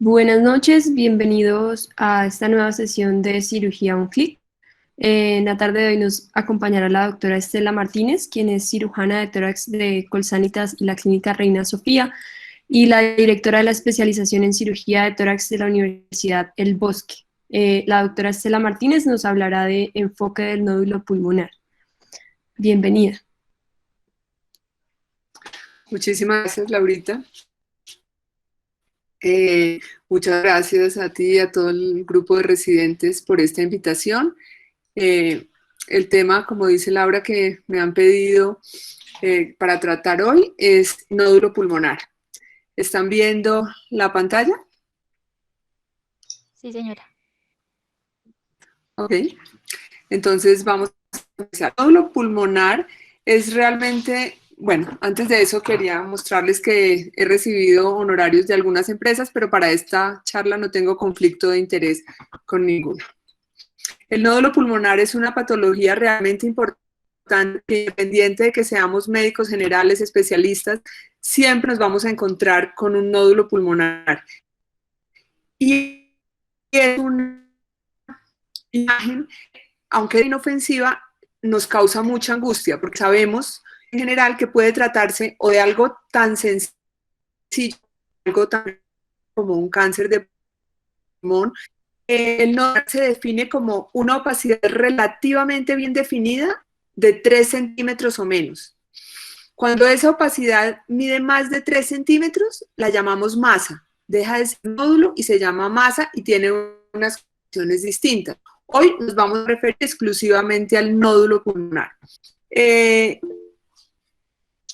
Buenas noches, bienvenidos a esta nueva sesión de Cirugía a un clic. En la tarde de hoy nos acompañará la doctora Estela Martínez, quien es cirujana de tórax de Colsanitas y la Clínica Reina Sofía, y la directora de la especialización en cirugía de tórax de la Universidad El Bosque. La doctora Estela Martínez nos hablará de enfoque del nódulo pulmonar. Bienvenida. Muchísimas gracias, Laurita. Muchas gracias a ti y a todo el grupo de residentes por esta invitación. El tema, como dice Laura, que me han pedido para tratar hoy es nódulo pulmonar. ¿Están viendo la pantalla? Sí, señora. Ok. Entonces vamos a empezar. El nódulo pulmonar es realmente... Bueno, antes de eso quería mostrarles que he recibido honorarios de algunas empresas, pero para esta charla no tengo conflicto de interés con ninguna. El nódulo pulmonar es una patología realmente importante, independiente de que seamos médicos generales, especialistas, siempre nos vamos a encontrar con un nódulo pulmonar. Y es una imagen, aunque es inofensiva, nos causa mucha angustia, porque sabemos en general que puede tratarse o de algo tan sencillo, algo tan como un cáncer de pulmón. El nódulo se define como una opacidad relativamente bien definida de 3 centímetros o menos. Cuando esa opacidad mide más de 3 centímetros, la llamamos masa. Deja de ser nódulo y se llama masa y tiene unas funciones distintas. Hoy nos vamos a referir exclusivamente al nódulo pulmonar.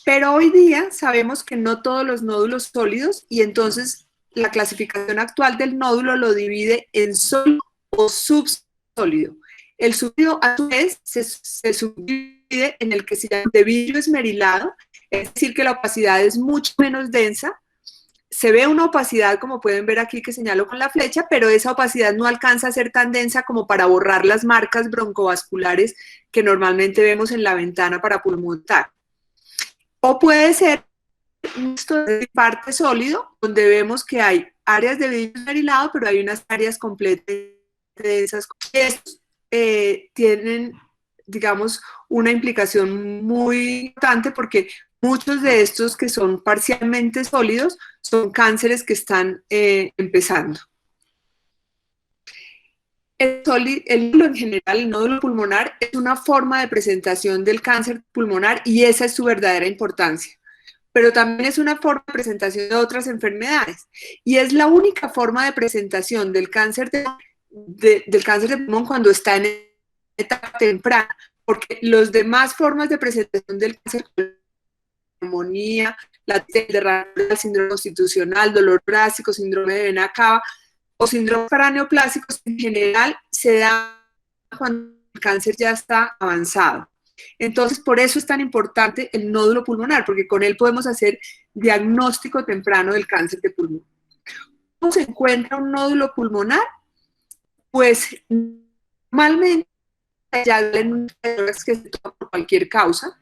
Pero hoy día sabemos que no todos los nódulos sólidos, y entonces la clasificación actual del nódulo lo divide en sólido o subsólido. El sólido a su vez se subdivide en el que se llama de vidrio esmerilado, es decir, que la opacidad es mucho menos densa. Se ve una opacidad, como pueden ver aquí que señalo con la flecha, pero esa opacidad no alcanza a ser tan densa como para borrar las marcas broncovasculares que normalmente vemos en la ventana para pulmonar. O puede ser esto de parte sólido, donde vemos que hay áreas de vidrio esmerilado, pero hay unas áreas completas de esas cosas. Estos tienen, digamos, una implicación muy importante porque muchos de estos que son parcialmente sólidos son cánceres que están empezando. El nódulo en general, el nódulo pulmonar, es una forma de presentación del cáncer pulmonar y esa es su verdadera importancia. Pero también es una forma de presentación de otras enfermedades. Y es la única forma de presentación del cáncer del cáncer de pulmón cuando está en etapa temprana, porque las demás formas de presentación del cáncer, neumonía, la derrame, síndrome constitucional, dolor torácico, síndrome de vena cava o síndrome craneoplásicos, en general se da cuando el cáncer ya está avanzado. Entonces, por eso es tan importante el nódulo pulmonar, porque con él podemos hacer diagnóstico temprano del cáncer de pulmón. ¿Cómo se encuentra un nódulo pulmonar? Pues normalmente ya en un tórax que se toma por cualquier causa,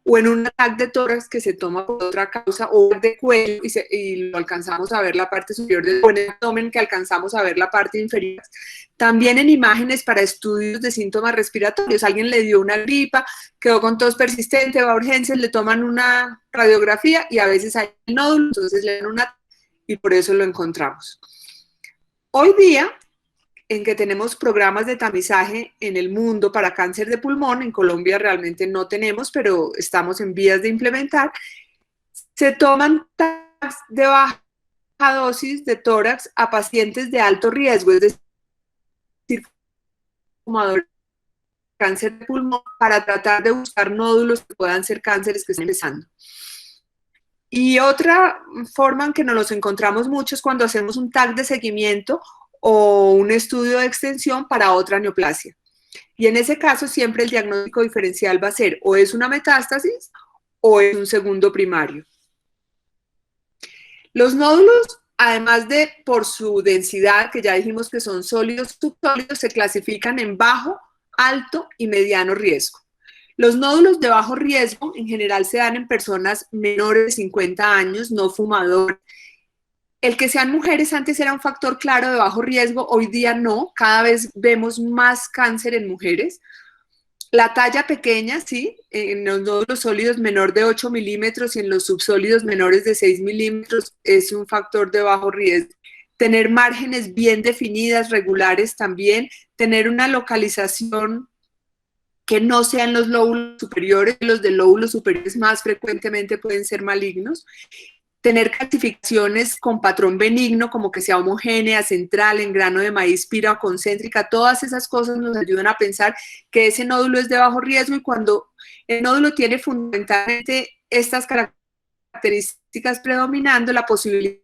o en un ataque de tórax que se toma por otra causa, o de cuello y lo alcanzamos a ver la parte superior del abdomen, que alcanzamos a ver la parte inferior. También en imágenes para estudios de síntomas respiratorios. Alguien le dio una gripa, quedó con tos persistente, va a urgencias, le toman una radiografía y a veces hay el nódulo, entonces le dan una y por eso lo encontramos. Hoy día, en que tenemos programas de tamizaje en el mundo para cáncer de pulmón, en Colombia realmente no tenemos, pero estamos en vías de implementar, se toman de baja dosis de tórax a pacientes de alto riesgo, es decir, fumadores de cáncer de pulmón, para tratar de buscar nódulos que puedan ser cánceres que están empezando. Y otra forma en que nos los encontramos mucho es cuando hacemos un TAC de seguimiento o un estudio de extensión para otra neoplasia. Y en ese caso siempre el diagnóstico diferencial va a ser o es una metástasis o es un segundo primario. Los nódulos, además de por su densidad, que ya dijimos que son sólidos, subsólidos, se clasifican en bajo, alto y mediano riesgo. Los nódulos de bajo riesgo en general se dan en personas menores de 50 años, no fumadores, El que sean mujeres antes era un factor claro de bajo riesgo, hoy día no, cada vez vemos más cáncer en mujeres. La talla pequeña, sí, en los nódulos sólidos menor de 8 milímetros y en los subsólidos menores de 6 milímetros es un factor de bajo riesgo. Tener márgenes bien definidas, regulares también, tener una localización que no sean los lóbulos superiores, los de lóbulos superiores más frecuentemente pueden ser malignos. Tener calcificaciones con patrón benigno, como que sea homogénea, central, en grano de maíz, pira o concéntrica, todas esas cosas nos ayudan a pensar que ese nódulo es de bajo riesgo, y cuando el nódulo tiene fundamentalmente estas características predominando, la posibilidad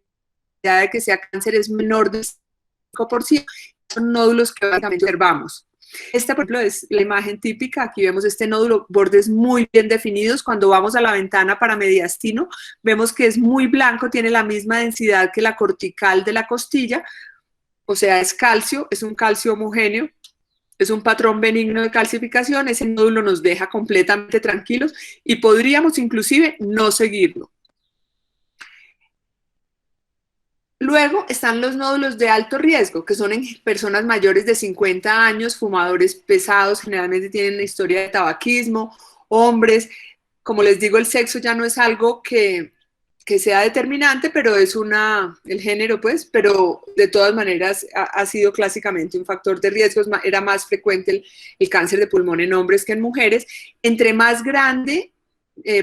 de que sea cáncer es menor del 5%, son nódulos que básicamente observamos. Esta, por ejemplo, es la imagen típica. Aquí vemos este nódulo, bordes muy bien definidos. Cuando vamos a la ventana para mediastino, vemos que es muy blanco, tiene la misma densidad que la cortical de la costilla, o sea, es calcio, es un calcio homogéneo, es un patrón benigno de calcificación. Ese nódulo nos deja completamente tranquilos y podríamos inclusive no seguirlo. Luego están los nódulos de alto riesgo, que son en personas mayores de 50 años, fumadores pesados, generalmente tienen una historia de tabaquismo, hombres. Como les digo, el sexo ya no es algo que sea determinante, pero es el género, pues, pero de todas maneras ha sido clásicamente un factor de riesgo. Era más frecuente el cáncer de pulmón en hombres que en mujeres. Entre más grande,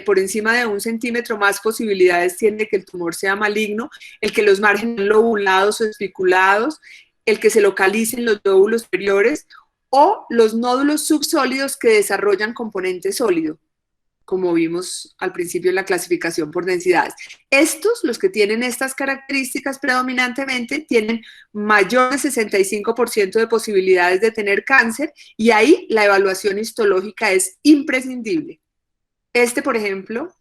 por encima de 1 centímetro, más posibilidades tiene que el tumor sea maligno, el que los márgenes lobulados o espiculados, el que se localicen los lóbulos superiores o los nódulos subsólidos que desarrollan componente sólido, como vimos al principio en la clasificación por densidades. Estos, los que tienen estas características predominantemente, tienen mayor de 65% de posibilidades de tener cáncer, y ahí la evaluación histológica es imprescindible. Este, por ejemplo,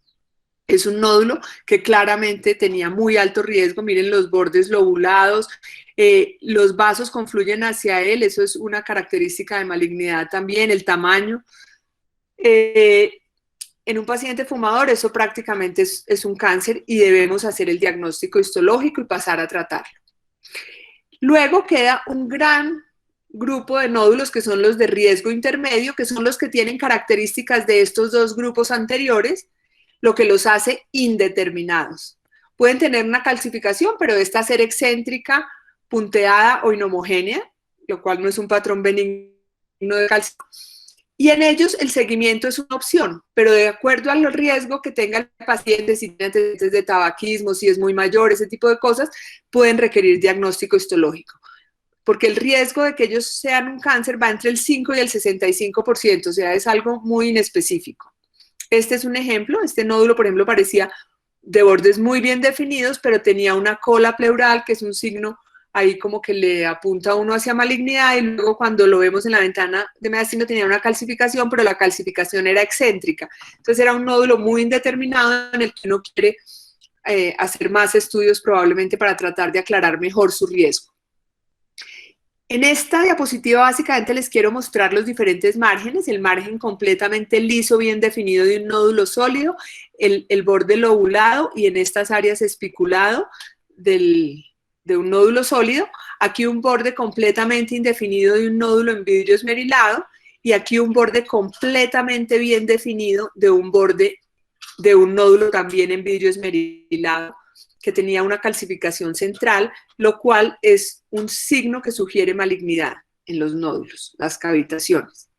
es un nódulo que claramente tenía muy alto riesgo. Miren los bordes lobulados, los vasos confluyen hacia él, eso es una característica de malignidad también, el tamaño. En un paciente fumador eso prácticamente es un cáncer y debemos hacer el diagnóstico histológico y pasar a tratarlo. Luego queda un gran grupo de nódulos que son los de riesgo intermedio, que son los que tienen características de estos dos grupos anteriores, lo que los hace indeterminados. Pueden tener una calcificación, pero esta ser excéntrica, punteada o inhomogénea, lo cual no es un patrón benigno de calcio. Y en ellos el seguimiento es una opción, pero de acuerdo al riesgo que tenga el paciente, si tiene antecedentes de tabaquismo, si es muy mayor, ese tipo de cosas, pueden requerir diagnóstico histológico, porque el riesgo de que ellos sean un cáncer va entre el 5 y el 65%, o sea, es algo muy inespecífico. Este es un ejemplo. Este nódulo, por ejemplo, parecía de bordes muy bien definidos, pero tenía una cola pleural, que es un signo ahí como que le apunta a uno hacia malignidad, y luego cuando lo vemos en la ventana de mediastino tenía una calcificación, pero la calcificación era excéntrica. Entonces era un nódulo muy indeterminado en el que uno quiere hacer más estudios probablemente para tratar de aclarar mejor su riesgo. En esta diapositiva básicamente les quiero mostrar los diferentes márgenes: el margen completamente liso, bien definido de un nódulo sólido, el borde lobulado y en estas áreas especulado de un nódulo sólido, aquí un borde completamente indefinido de un nódulo en vidrio esmerilado, y aquí un borde completamente bien definido de un borde de un nódulo también en vidrio esmerilado, que tenía una calcificación central, lo cual es un signo que sugiere malignidad en los nódulos, las cavitaciones.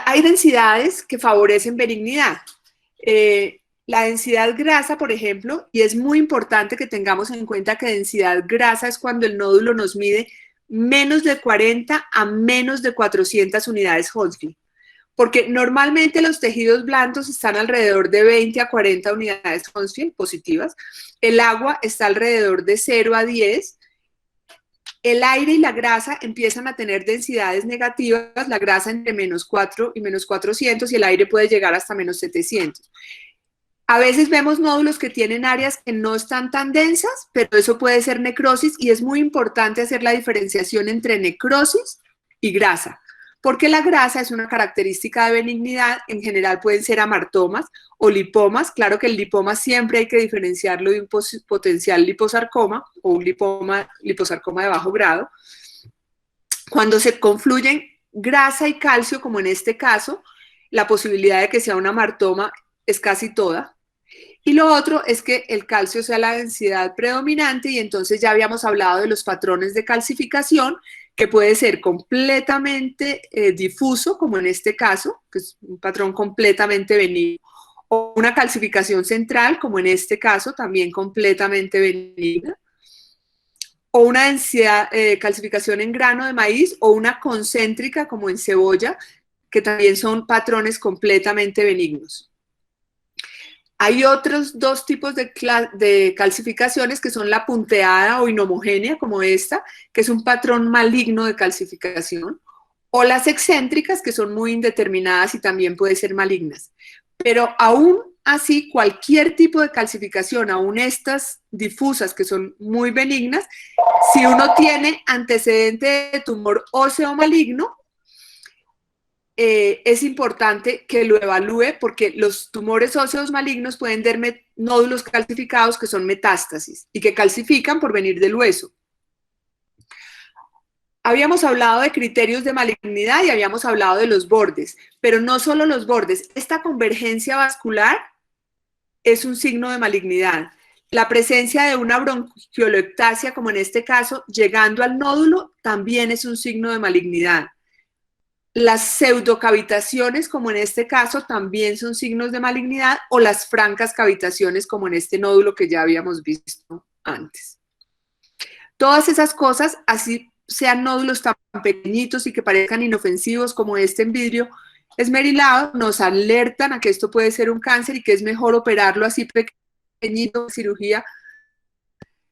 Hay densidades que favorecen benignidad. La densidad grasa, por ejemplo, y es muy importante que tengamos en cuenta que densidad grasa es cuando el nódulo nos mide menos de 40 a menos de 400 unidades Hounsfield, porque normalmente los tejidos blandos están alrededor de 20 a 40 unidades Hounsfield positivas, el agua está alrededor de 0 a 10, el aire y la grasa empiezan a tener densidades negativas, la grasa entre menos 4 y menos 400, y el aire puede llegar hasta menos 700. A veces vemos nódulos que tienen áreas que no están tan densas, pero eso puede ser necrosis, y es muy importante hacer la diferenciación entre necrosis y grasa, porque la grasa es una característica de benignidad. En general pueden ser amartomas o lipomas. Claro que el lipoma siempre hay que diferenciarlo de un potencial liposarcoma o un liposarcoma de bajo grado. Cuando se confluyen grasa y calcio, como en este caso, la posibilidad de que sea un amartoma es casi toda. Y lo otro es que el calcio sea la densidad predominante, y entonces ya habíamos hablado de los patrones de calcificación, que puede ser completamente difuso, como en este caso, que es un patrón completamente benigno, o una calcificación central, como en este caso, también completamente benigna, o una densidad, calcificación en grano de maíz, o una concéntrica, como en cebolla, que también son patrones completamente benignos. Hay otros dos tipos de calcificaciones, que son la punteada o inhomogénea, como esta, que es un patrón maligno de calcificación, o las excéntricas, que son muy indeterminadas y también pueden ser malignas. Pero aún así, cualquier tipo de calcificación, aún estas difusas, que son muy benignas, si uno tiene antecedente de tumor óseo maligno, es importante que lo evalúe, porque los tumores óseos malignos pueden dar nódulos calcificados, que son metástasis y que calcifican por venir del hueso. Habíamos hablado de criterios de malignidad y habíamos hablado de los bordes, pero no solo los bordes. Esta convergencia vascular es un signo de malignidad. La presencia de una bronquiolectasia, como en este caso, llegando al nódulo, también es un signo de malignidad. Las pseudocavitaciones, como en este caso, también son signos de malignidad, o las francas cavitaciones, como en este nódulo que ya habíamos visto antes. Todas esas cosas, así sean nódulos tan pequeñitos y que parezcan inofensivos como este en vidrio esmerilado, nos alertan a que esto puede ser un cáncer y que es mejor operarlo así pequeñito, cirugía,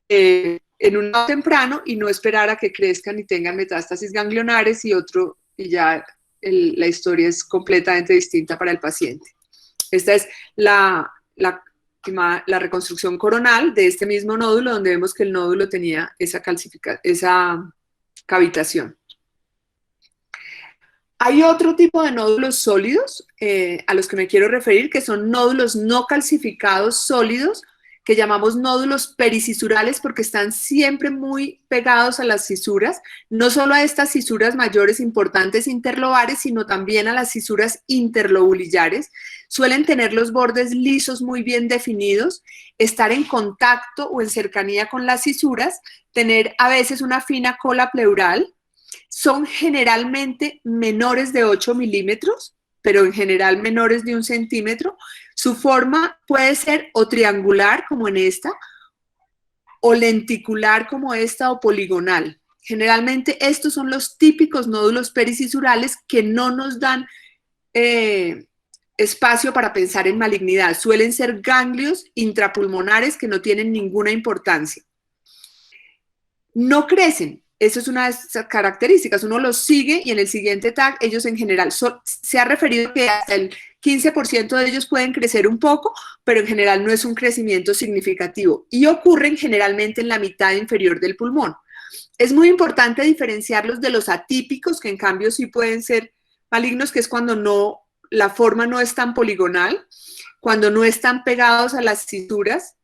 en un lado temprano, y no esperar a que crezcan y tengan metástasis ganglionares y ya la historia es completamente distinta para el paciente. Esta es la reconstrucción coronal de este mismo nódulo, donde vemos que el nódulo tenía esa cavitación. Hay otro tipo de nódulos sólidos a los que me quiero referir, que son nódulos no calcificados sólidos, que llamamos nódulos pericisurales, porque están siempre muy pegados a las cisuras, no solo a estas cisuras mayores importantes interlobares, sino también a las cisuras interlobulillares. Suelen tener los bordes lisos muy bien definidos, estar en contacto o en cercanía con las cisuras, tener a veces una fina cola pleural. Son generalmente menores de 8 milímetros, pero en general menores de 1 centímetro. Su forma puede ser o triangular, como en esta, o lenticular, como esta, o poligonal. Generalmente estos son los típicos nódulos pericisurales que no nos dan espacio para pensar en malignidad. Suelen ser ganglios intrapulmonares que no tienen ninguna importancia. No crecen. Eso es una de esas características. Uno los sigue y en el siguiente tag, ellos en general, se ha referido que hasta el 15% de ellos pueden crecer un poco, pero en general no es un crecimiento significativo, y ocurren generalmente en la mitad inferior del pulmón. Es muy importante diferenciarlos de los atípicos, que en cambio sí pueden ser malignos, que es cuando la forma no es tan poligonal, cuando no están pegados a las cisuras,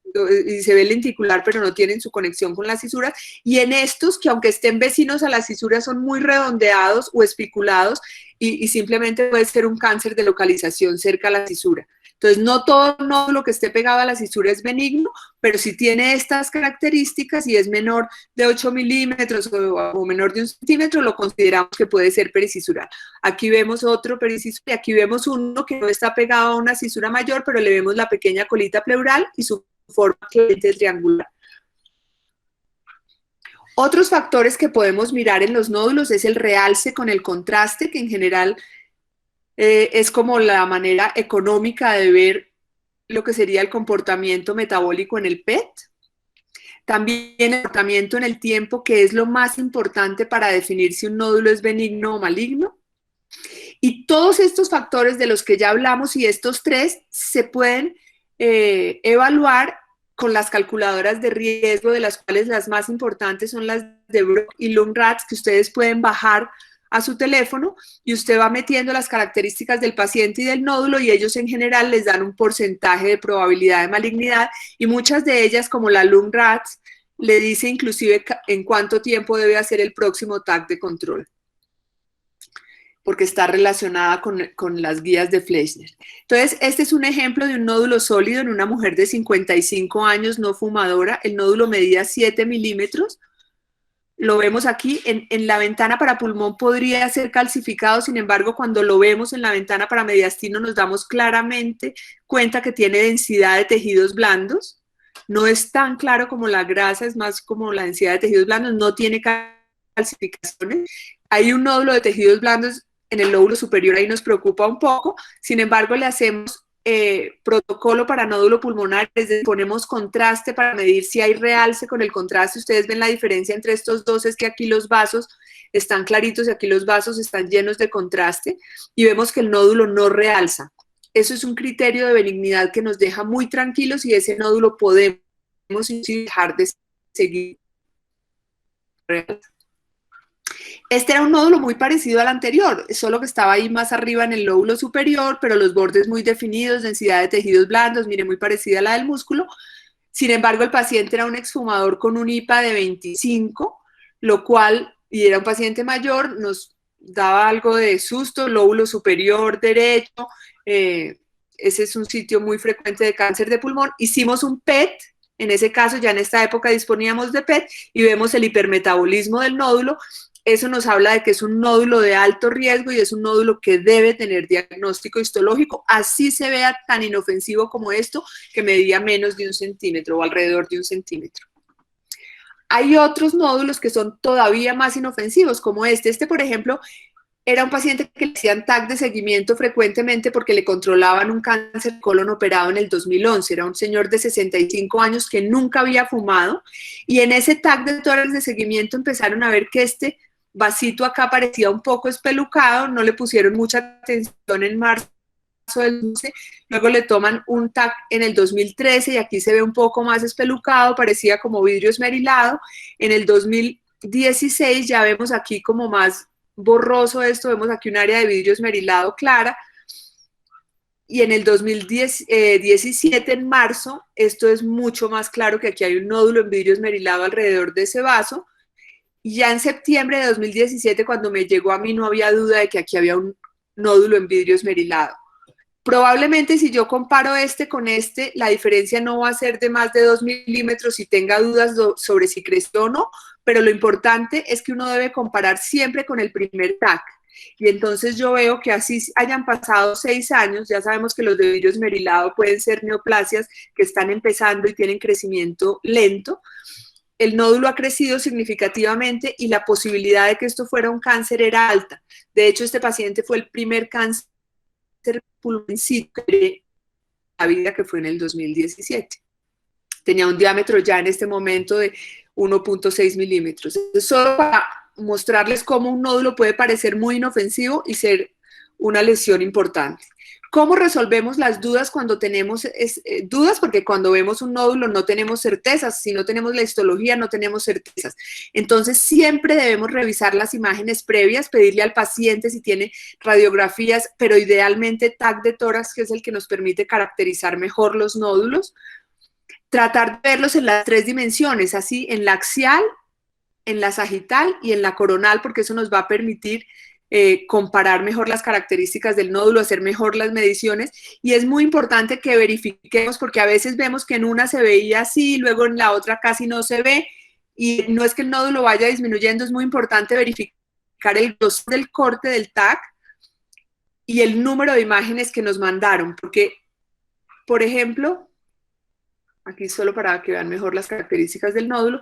y se ve lenticular, pero no tienen su conexión con las cisuras, y en estos, que aunque estén vecinos a las cisuras, son muy redondeados o espiculados, y simplemente puede ser un cáncer de localización cerca a la cisura. Entonces, no todo nódulo que esté pegado a la cisura es benigno, pero si tiene estas características y es menor de 8 milímetros o menor de 1 centímetro, lo consideramos que puede ser pericisural. Aquí vemos otro pericisural, y aquí vemos uno que no está pegado a una cisura mayor, pero le vemos la pequeña colita pleural y su forma triangular. Otros factores que podemos mirar en los nódulos es el realce con el contraste, que en general es como la manera económica de ver lo que sería el comportamiento metabólico en el PET. También el comportamiento en el tiempo, que es lo más importante para definir si un nódulo es benigno o maligno. Y todos estos factores de los que ya hablamos, y estos tres, se pueden evaluar con las calculadoras de riesgo, de las cuales las más importantes son las de Brock y Lundratz, que ustedes pueden bajar a su teléfono y usted va metiendo las características del paciente y del nódulo y ellos en general les dan un porcentaje de probabilidad de malignidad y muchas de ellas, como la Lung-RATS, le dice inclusive en cuánto tiempo debe hacer el próximo TAC de control, porque está relacionada con las guías de Fleischner. Entonces, este es un ejemplo de un nódulo sólido en una mujer de 55 años no fumadora. El nódulo medía 7 milímetros. Lo vemos aquí, en la ventana para pulmón podría ser calcificado, sin embargo, cuando lo vemos en la ventana para mediastino nos damos claramente cuenta que tiene densidad de tejidos blandos. No es tan claro como la grasa, es más como la densidad de tejidos blandos, no tiene calcificaciones. Hay un nódulo de tejidos blandos en el lóbulo superior, ahí nos preocupa un poco, sin embargo le hacemos protocolo para nódulo pulmonar, ponemos contraste para medir si hay realce con el contraste. Ustedes ven la diferencia entre estos dos, es que aquí los vasos están claritos y aquí los vasos están llenos de contraste y vemos que el nódulo no realza. Eso es un criterio de benignidad que nos deja muy tranquilos y ese nódulo podemos dejar de seguir. Este era un nódulo muy parecido al anterior, solo que estaba ahí más arriba en el lóbulo superior, pero los bordes muy definidos, densidad de tejidos blandos, mire, muy parecida a la del músculo. Sin embargo, el paciente era un exfumador con un IPA de 25, lo cual, y era un paciente mayor, nos daba algo de susto, lóbulo superior derecho, ese es un sitio muy frecuente de cáncer de pulmón. Hicimos un PET, en ese caso ya en esta época disponíamos de PET, y vemos el hipermetabolismo del nódulo. Eso nos habla de que es un nódulo de alto riesgo y es un nódulo que debe tener diagnóstico histológico, así se vea tan inofensivo como esto, que medía menos de 1 centímetro o alrededor de 1 centímetro. Hay otros nódulos que son todavía más inofensivos, como este. Este, por ejemplo, era un paciente que le hacían TAC de seguimiento frecuentemente porque le controlaban un cáncer de colon operado en el 2011. Era un señor de 65 años que nunca había fumado y en ese TAC de tórax de seguimiento empezaron a ver que este vasito acá parecía un poco espelucado, no le pusieron mucha atención en marzo del 12, luego le toman un TAC en el 2013 y aquí se ve un poco más espelucado, parecía como vidrio esmerilado. En el 2016 ya vemos aquí como más borroso esto, vemos aquí un área de vidrio esmerilado clara, y en el 2017, en marzo, esto es mucho más claro, que aquí hay un nódulo en vidrio esmerilado alrededor de ese vaso. Y ya en septiembre de 2017, cuando me llegó a mí, no había duda de que aquí había un nódulo en vidrio esmerilado. Probablemente si yo comparo este con este, la diferencia no va a ser de más de 2 milímetros si tenga dudas sobre si creció o no, pero lo importante es que uno debe comparar siempre con el primer TAC. Y entonces yo veo que así hayan pasado 6 años, ya sabemos que los de vidrio esmerilado pueden ser neoplasias que están empezando y tienen crecimiento lento. El nódulo ha crecido significativamente y la posibilidad de que esto fuera un cáncer era alta. De hecho, este paciente fue el primer cáncer pulmonar de la vida, que fue en el 2017. Tenía un diámetro ya en este momento de 1.6 milímetros. Entonces, solo para mostrarles cómo un nódulo puede parecer muy inofensivo y ser una lesión importante. ¿Cómo resolvemos las dudas cuando tenemos dudas? Porque cuando vemos un nódulo no tenemos certezas. Si no tenemos la histología, no tenemos certezas. Entonces, siempre debemos revisar las imágenes previas, pedirle al paciente si tiene radiografías, pero idealmente TAC de tórax, que es el que nos permite caracterizar mejor los nódulos. Tratar de verlos en las 3 dimensiones, así en la axial, en la sagital y en la coronal, porque eso nos va a permitir comparar mejor las características del nódulo, hacer mejor las mediciones, y es muy importante que verifiquemos, porque a veces vemos que en una se veía así, luego en la otra casi no se ve, y no es que el nódulo vaya disminuyendo, es muy importante verificar el grosor del corte del TAC y el número de imágenes que nos mandaron, porque, por ejemplo, aquí solo para que vean mejor las características del nódulo,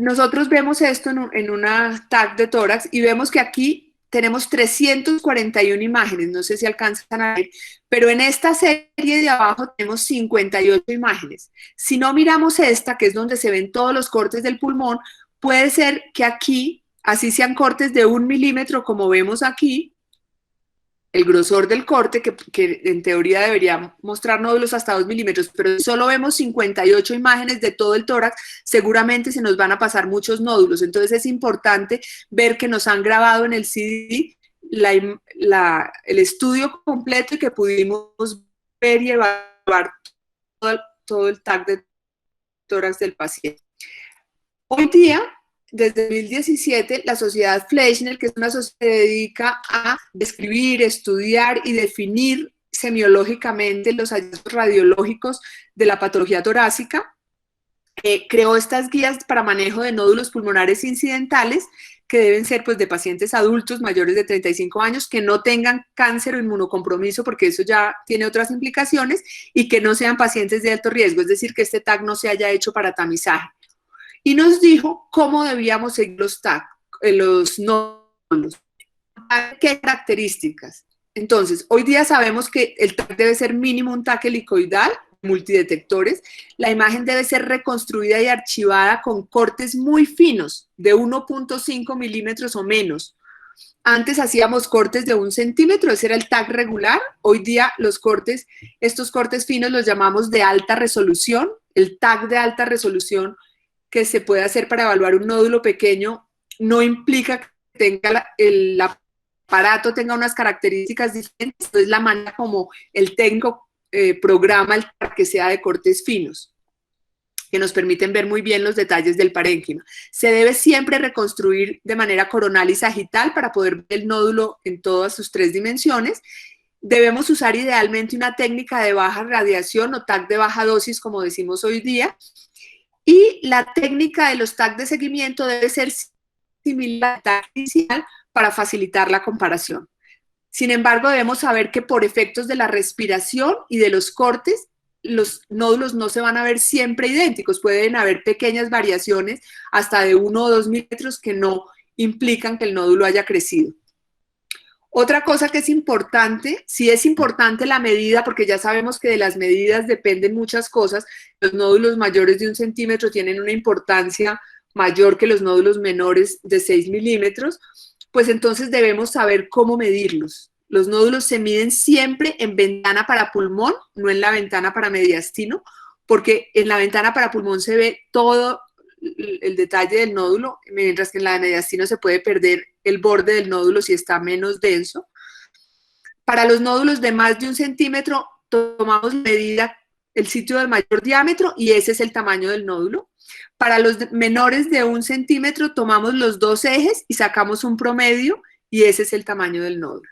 nosotros vemos esto en una TAC de tórax y vemos que aquí tenemos 341 imágenes, no sé si alcanzan a ver, pero en esta serie de abajo tenemos 58 imágenes. Si no miramos esta, que es donde se ven todos los cortes del pulmón, puede ser que aquí, así sean cortes de 1 milímetro como vemos aquí, el grosor del corte, que en teoría debería mostrar nódulos hasta 2 milímetros, pero si solo vemos 58 imágenes de todo el tórax, seguramente se nos van a pasar muchos nódulos. Entonces es importante ver que nos han grabado en el CD el estudio completo y que pudimos ver y evaluar todo el TAC de tórax del paciente. Hoy día, desde 2017, la Sociedad Fleischner, que es una sociedad que se dedica a describir, estudiar y definir semiológicamente los hallazgos radiológicos de la patología torácica, creó estas guías para manejo de nódulos pulmonares incidentales que deben ser pues, de pacientes adultos mayores de 35 años que no tengan cáncer o inmunocompromiso, porque eso ya tiene otras implicaciones, y que no sean pacientes de alto riesgo, es decir, que este TAC no se haya hecho para tamizaje. Y nos dijo cómo debíamos seguir los TAC, los nódulos, qué características. Entonces, hoy día sabemos que el TAC debe ser mínimo un TAC helicoidal, multidetectores. La imagen debe ser reconstruida y archivada con cortes muy finos, de 1.5 milímetros o menos. Antes hacíamos cortes de 1 centímetro, ese era el TAC regular. Hoy día estos cortes finos los llamamos de alta resolución. El TAC de alta resolución que se puede hacer para evaluar un nódulo pequeño no implica que el aparato tenga unas características diferentes, entonces la manera como el técnico programa el TAC que sea de cortes finos, que nos permiten ver muy bien los detalles del parénquima. Se debe siempre reconstruir de manera coronal y sagital para poder ver el nódulo en todas sus 3 dimensiones. Debemos usar idealmente una técnica de baja radiación o TAC de baja dosis, como decimos hoy día, y la técnica de los TAC de seguimiento debe ser similar al TAC inicial para facilitar la comparación. Sin embargo, debemos saber que por efectos de la respiración y de los cortes, los nódulos no se van a ver siempre idénticos. Pueden haber pequeñas variaciones hasta de 1 o 2 milímetros que no implican que el nódulo haya crecido. Otra cosa que es importante, sí es importante la medida, porque ya sabemos que de las medidas dependen muchas cosas. Los nódulos mayores de 1 centímetro tienen una importancia mayor que los nódulos menores de 6 milímetros, pues entonces debemos saber cómo medirlos. Los nódulos se miden siempre en ventana para pulmón, no en la ventana para mediastino, porque en la ventana para pulmón se ve todo el detalle del nódulo, mientras que en la de mediastino se puede perder el borde del nódulo si está menos denso. Para los nódulos de más de 1 centímetro, tomamos medida el sitio del mayor diámetro y ese es el tamaño del nódulo. Para los menores de 1 centímetro, tomamos los 2 ejes y sacamos un promedio y ese es el tamaño del nódulo.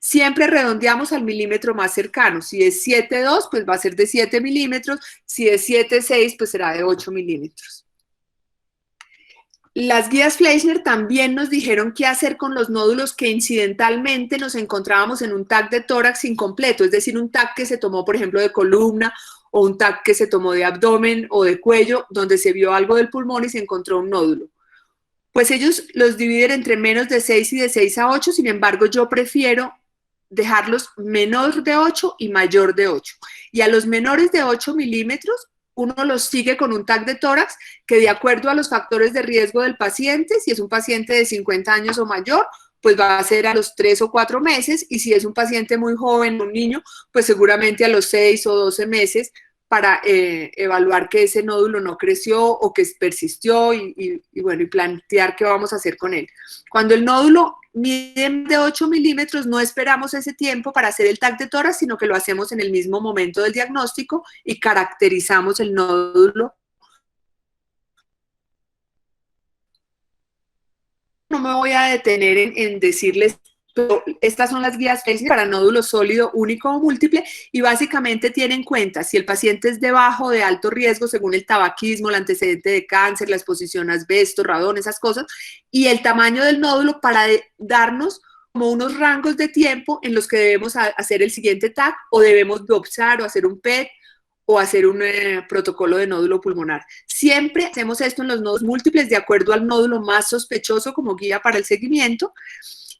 Siempre redondeamos al milímetro más cercano. Si es 7,2, pues va a ser de 7 milímetros. Si es 7,6, pues será de 8 milímetros. Las guías Fleischner también nos dijeron qué hacer con los nódulos que incidentalmente nos encontrábamos en un TAC de tórax incompleto, es decir, un TAC que se tomó, por ejemplo, de columna o un TAC que se tomó de abdomen o de cuello, donde se vio algo del pulmón y se encontró un nódulo. Pues ellos los dividen entre menos de 6 y de 6 a 8, sin embargo, yo prefiero dejarlos menor de 8 y mayor de 8. Y a los menores de 8 milímetros, uno los sigue con un TAC de tórax que de acuerdo a los factores de riesgo del paciente, si es un paciente de 50 años o mayor, pues va a ser a los 3 o 4 meses, y si es un paciente muy joven, un niño, pues seguramente a los 6 o 12 meses para evaluar que ese nódulo no creció o que persistió y plantear qué vamos a hacer con él. Cuando el nódulo mide de 8 milímetros, no esperamos ese tiempo para hacer el TAC de tórax, sino que lo hacemos en el mismo momento del diagnóstico y caracterizamos el nódulo. No me voy a detener en decirles, pero estas son las guías Fleischner para nódulo sólido, único o múltiple, y básicamente tienen en cuenta si el paciente es de bajo o de alto riesgo según el tabaquismo, el antecedente de cáncer, la exposición a asbesto, radón, esas cosas, y el tamaño del nódulo para darnos como unos rangos de tiempo en los que debemos hacer el siguiente TAC o debemos biopsiar o hacer un PET o hacer un protocolo de nódulo pulmonar. Siempre hacemos esto en los nódulos múltiples de acuerdo al nódulo más sospechoso como guía para el seguimiento.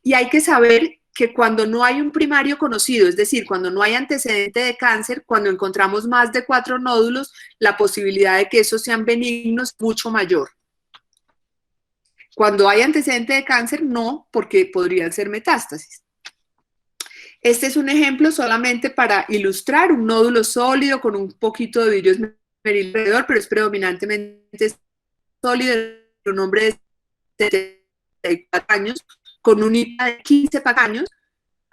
Y hay que saber que cuando no hay un primario conocido, es decir, cuando no hay antecedente de cáncer, cuando encontramos más de 4 nódulos, la posibilidad de que esos sean benignos es mucho mayor. Cuando hay antecedente de cáncer, no, porque podrían ser metástasis. Este es un ejemplo solamente para ilustrar un nódulo sólido con un poquito de vidrio esmeril alrededor, pero es predominantemente sólido, un hombre de 74 años, con un IPA de 15 años.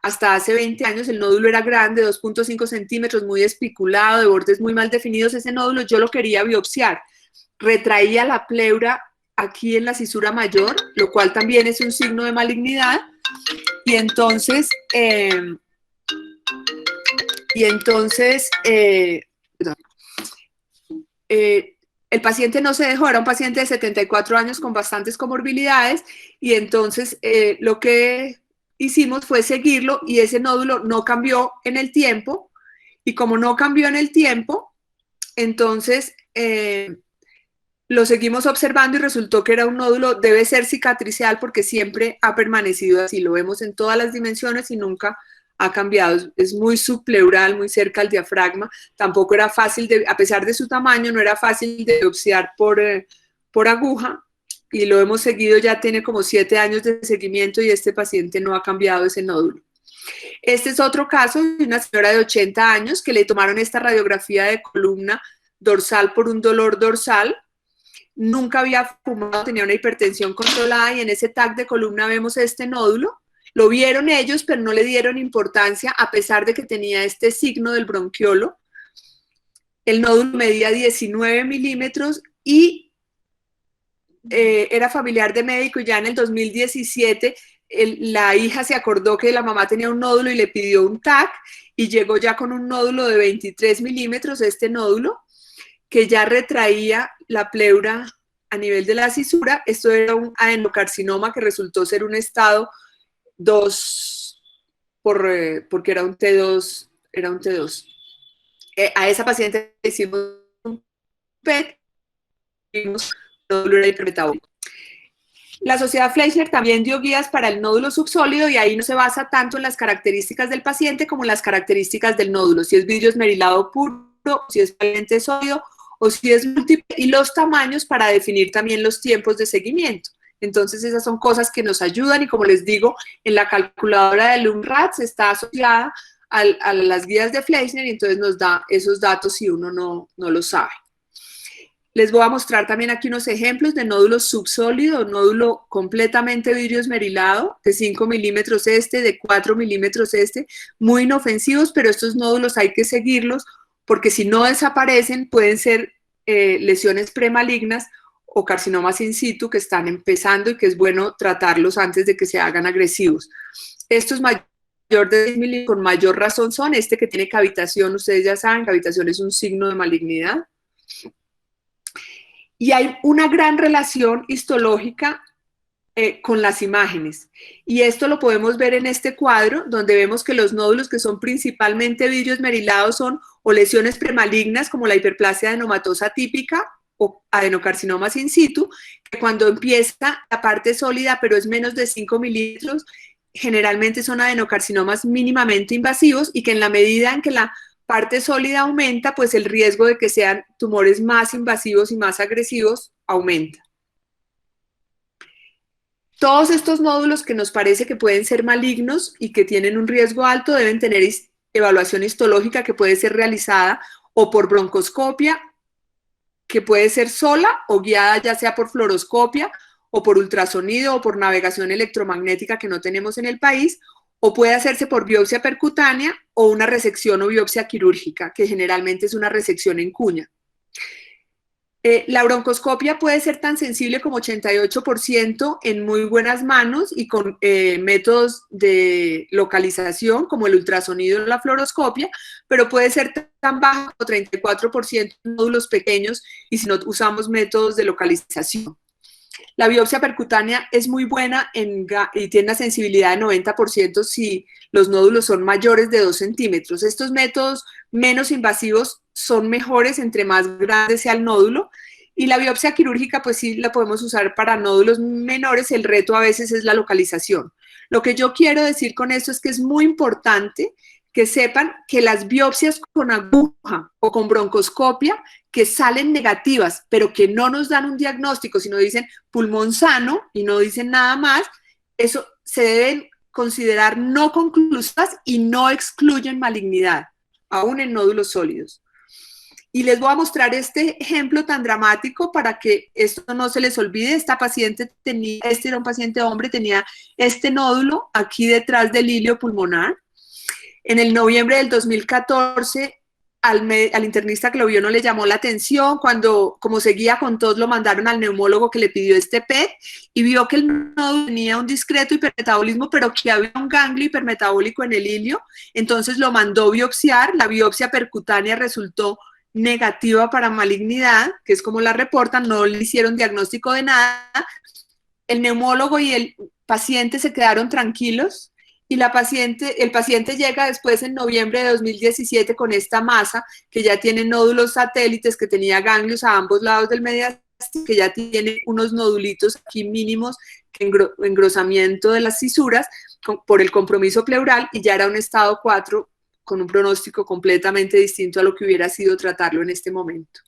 Hasta hace 20 años el nódulo era grande, 2.5 centímetros, muy espiculado, de bordes muy mal definidos. Ese nódulo yo lo quería biopsiar. Retraía la pleura aquí en la cisura mayor, lo cual también es un signo de malignidad. Y entonces, el paciente no se dejó, era un paciente de 74 años con bastantes comorbilidades, y entonces lo que hicimos fue seguirlo, y ese nódulo no cambió en el tiempo, y como no cambió en el tiempo, entonces lo seguimos observando y resultó que era un nódulo, debe ser cicatricial porque siempre ha permanecido así, lo vemos en todas las dimensiones y nunca ha cambiado, es muy subpleural, muy cerca al diafragma, tampoco era fácil, a pesar de su tamaño, no era fácil de biopsiar por aguja, y lo hemos seguido, ya tiene como 7 años de seguimiento y este paciente no ha cambiado ese nódulo. Este es otro caso de una señora de 80 años que le tomaron esta radiografía de columna dorsal por un dolor dorsal. Nunca había fumado, tenía una hipertensión controlada, y en ese TAC de columna vemos este nódulo. Lo vieron ellos, pero no le dieron importancia a pesar de que tenía este signo del bronquiolo. El nódulo medía 19 milímetros y era familiar de médico, y ya en el 2017 la hija se acordó que la mamá tenía un nódulo y le pidió un TAC, y llegó ya con un nódulo de 23 milímetros, este nódulo, que ya retraía la pleura a nivel de la cisura. Esto era un adenocarcinoma que resultó ser un estado 2, porque era un T2. A esa paciente le hicimos un PET y vimos nódulo hipermetabólico. La Sociedad Fleischner también dio guías para el nódulo subsólido, y ahí no se basa tanto en las características del paciente como en las características del nódulo, si es vidrio esmerilado puro, si es plenamente sólido, o si es múltiple, y los tamaños para definir también los tiempos de seguimiento. Entonces esas son cosas que nos ayudan, y como les digo, en la calculadora de LUMRATS está asociada a las guías de Fleischner, y entonces nos da esos datos si uno no lo sabe. Les voy a mostrar también aquí unos ejemplos de nódulo subsólido, nódulo completamente vidrio esmerilado, de 5 milímetros de 4 milímetros muy inofensivos, pero estos nódulos hay que seguirlos porque si no desaparecen pueden ser lesiones premalignas o carcinomas in situ que están empezando y que es bueno tratarlos antes de que se hagan agresivos. Estos mayor de 10 milímetros con mayor razón son este que tiene cavitación. Ustedes ya saben, cavitación es un signo de malignidad. Y hay una gran relación histológica con las imágenes. Y esto lo podemos ver en este cuadro, donde vemos que los nódulos que son principalmente vidrio esmerilado son o lesiones premalignas como la hiperplasia adenomatosa típica o adenocarcinomas in situ, que cuando empieza la parte sólida, pero es menos de 5 milímetros, generalmente son adenocarcinomas mínimamente invasivos, y que en la medida en que la parte sólida aumenta, pues el riesgo de que sean tumores más invasivos y más agresivos aumenta. Todos estos nódulos que nos parece que pueden ser malignos y que tienen un riesgo alto deben tener evaluación histológica que puede ser realizada o por broncoscopia, que puede ser sola o guiada ya sea por fluoroscopia o por ultrasonido o por navegación electromagnética que no tenemos en el país, o puede hacerse por biopsia percutánea o una resección o biopsia quirúrgica, que generalmente es una resección en cuña. La broncoscopia puede ser tan sensible como 88% en muy buenas manos y con métodos de localización como el ultrasonido o la fluoroscopia, pero puede ser tan baja como 34% en nódulos pequeños y si no usamos métodos de localización. La biopsia percutánea es muy buena y tiene una sensibilidad de 90% si los nódulos son mayores de 2 centímetros. Estos métodos menos invasivos son mejores entre más grande sea el nódulo, y la biopsia quirúrgica pues sí la podemos usar para nódulos menores. El reto a veces es la localización. Lo que yo quiero decir con esto es que es muy importante que sepan que las biopsias con aguja o con broncoscopia que salen negativas, pero que no nos dan un diagnóstico, sino dicen pulmón sano y no dicen nada más, eso se deben considerar no conclusivas y no excluyen malignidad, aún en nódulos sólidos. Y les voy a mostrar este ejemplo tan dramático para que esto no se les olvide. Esta paciente tenía, este era un paciente hombre, tenía este nódulo aquí detrás del hilio pulmonar. En el noviembre del 2014, al internista que lo vio no le llamó la atención. Cuando, como seguía con tos, lo mandaron al neumólogo que le pidió este PET y vio que el nódulo tenía un discreto hipermetabolismo, pero que había un ganglio hipermetabólico en el hilio. Entonces lo mandó biopsiar. La biopsia percutánea resultó negativa para malignidad, que es como la reportan, no le hicieron diagnóstico de nada. El neumólogo y el paciente se quedaron tranquilos y el paciente llega después en noviembre de 2017 con esta masa que ya tiene nódulos satélites, que tenía ganglios a ambos lados del mediastino, que ya tiene unos nodulitos aquí mínimos, engrosamiento de las cisuras por el compromiso pleural, y ya era un estado 4 con un pronóstico completamente distinto a lo que hubiera sido tratarlo en este momento.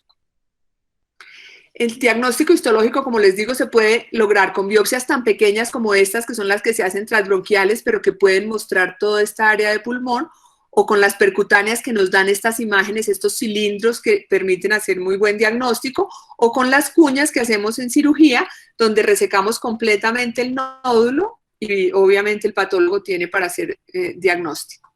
El diagnóstico histológico, como les digo, se puede lograr con biopsias tan pequeñas como estas, que son las que se hacen transbronquiales, pero que pueden mostrar toda esta área de pulmón, o con las percutáneas que nos dan estas imágenes, estos cilindros que permiten hacer muy buen diagnóstico, o con las cuñas que hacemos en cirugía, donde resecamos completamente el nódulo y obviamente el patólogo tiene para hacer diagnóstico.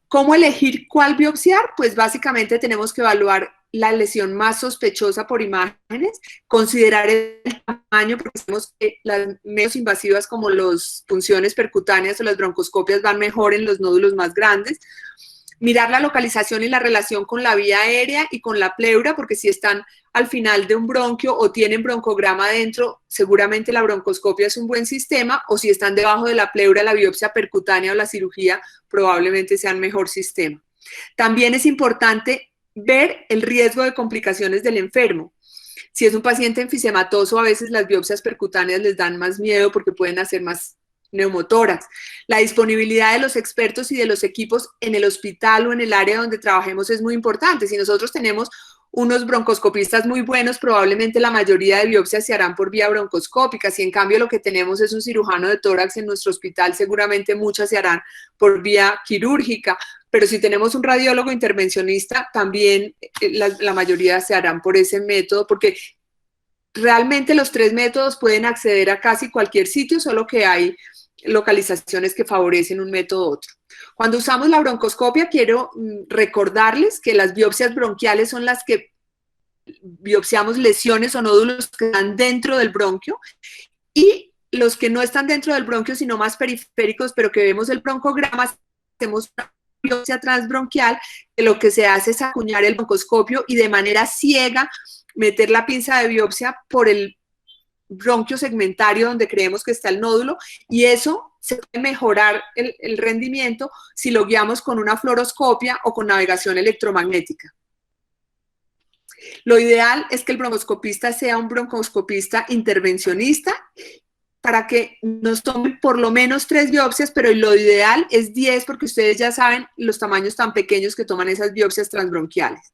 ¿Cómo elegir cuál biopsiar? Pues básicamente tenemos que evaluar la lesión más sospechosa por imágenes, considerar el tamaño, porque sabemos que las menos invasivas como las punciones percutáneas o las broncoscopias van mejor en los nódulos más grandes, mirar la localización y la relación con la vía aérea y con la pleura, porque si están al final de un bronquio o tienen broncograma adentro, seguramente la broncoscopia es un buen sistema, o si están debajo de la pleura, la biopsia percutánea o la cirugía probablemente sean mejor sistema. También es importante ver el riesgo de complicaciones del enfermo. Si es un paciente enfisematoso, a veces las biopsias percutáneas les dan más miedo porque pueden hacer más neumotórax. La disponibilidad de los expertos y de los equipos en el hospital o en el área donde trabajemos es muy importante. Si nosotros tenemos unos broncoscopistas muy buenos, probablemente la mayoría de biopsias se harán por vía broncoscópica. Si en cambio lo que tenemos es un cirujano de tórax en nuestro hospital, seguramente muchas se harán por vía quirúrgica. Pero si tenemos un radiólogo intervencionista, también la mayoría se harán por ese método, porque realmente los tres métodos pueden acceder a casi cualquier sitio, solo que hay localizaciones que favorecen un método u otro. Cuando usamos la broncoscopia, quiero recordarles que las biopsias bronquiales son las que biopsiamos lesiones o nódulos que están dentro del bronquio, y los que no están dentro del bronquio, sino más periféricos, pero que vemos el broncograma, hacemos una biopsia transbronquial, que lo que se hace es acuñar el broncoscopio y de manera ciega meter la pinza de biopsia por el bronquio segmentario donde creemos que está el nódulo, y eso se puede mejorar el rendimiento si lo guiamos con una fluoroscopia o con navegación electromagnética. Lo ideal es que el broncoscopista sea un broncoscopista intervencionista para que nos tomen por lo menos 3 biopsias, pero lo ideal es 10, porque ustedes ya saben los tamaños tan pequeños que toman esas biopsias transbronquiales.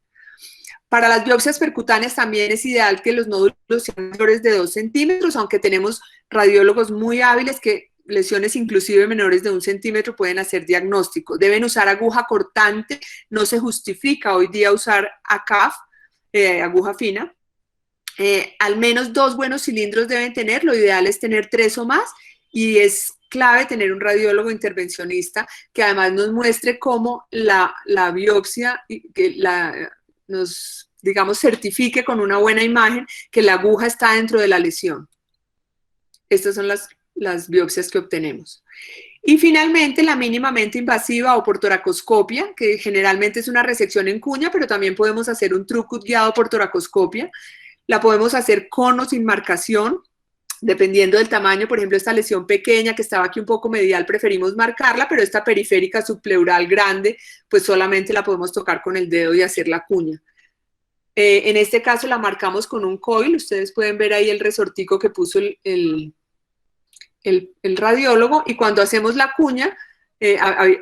Para las biopsias percutáneas también es ideal que los nódulos sean menores de 2 centímetros, aunque tenemos radiólogos muy hábiles que lesiones inclusive menores de 1 centímetro pueden hacer diagnóstico. Deben usar aguja cortante, no se justifica hoy día usar ACAF, aguja fina. Al menos 2 buenos cilindros deben tener, lo ideal es tener 3 o más, y es clave tener un radiólogo intervencionista que además nos muestre cómo la biopsia, que nos, digamos, certifique con una buena imagen que la aguja está dentro de la lesión. Estas son las biopsias que obtenemos. Y finalmente, la mínimamente invasiva o por toracoscopia, que generalmente es una resección en cuña, pero también podemos hacer un TrueCut guiado por toracoscopia. La podemos hacer con o sin marcación, dependiendo del tamaño. Por ejemplo, esta lesión pequeña que estaba aquí un poco medial, preferimos marcarla, pero esta periférica subpleural grande, pues solamente la podemos tocar con el dedo y hacer la cuña. En este caso la marcamos con un coil. Ustedes pueden ver ahí el resortico que puso el radiólogo, y cuando hacemos la cuña,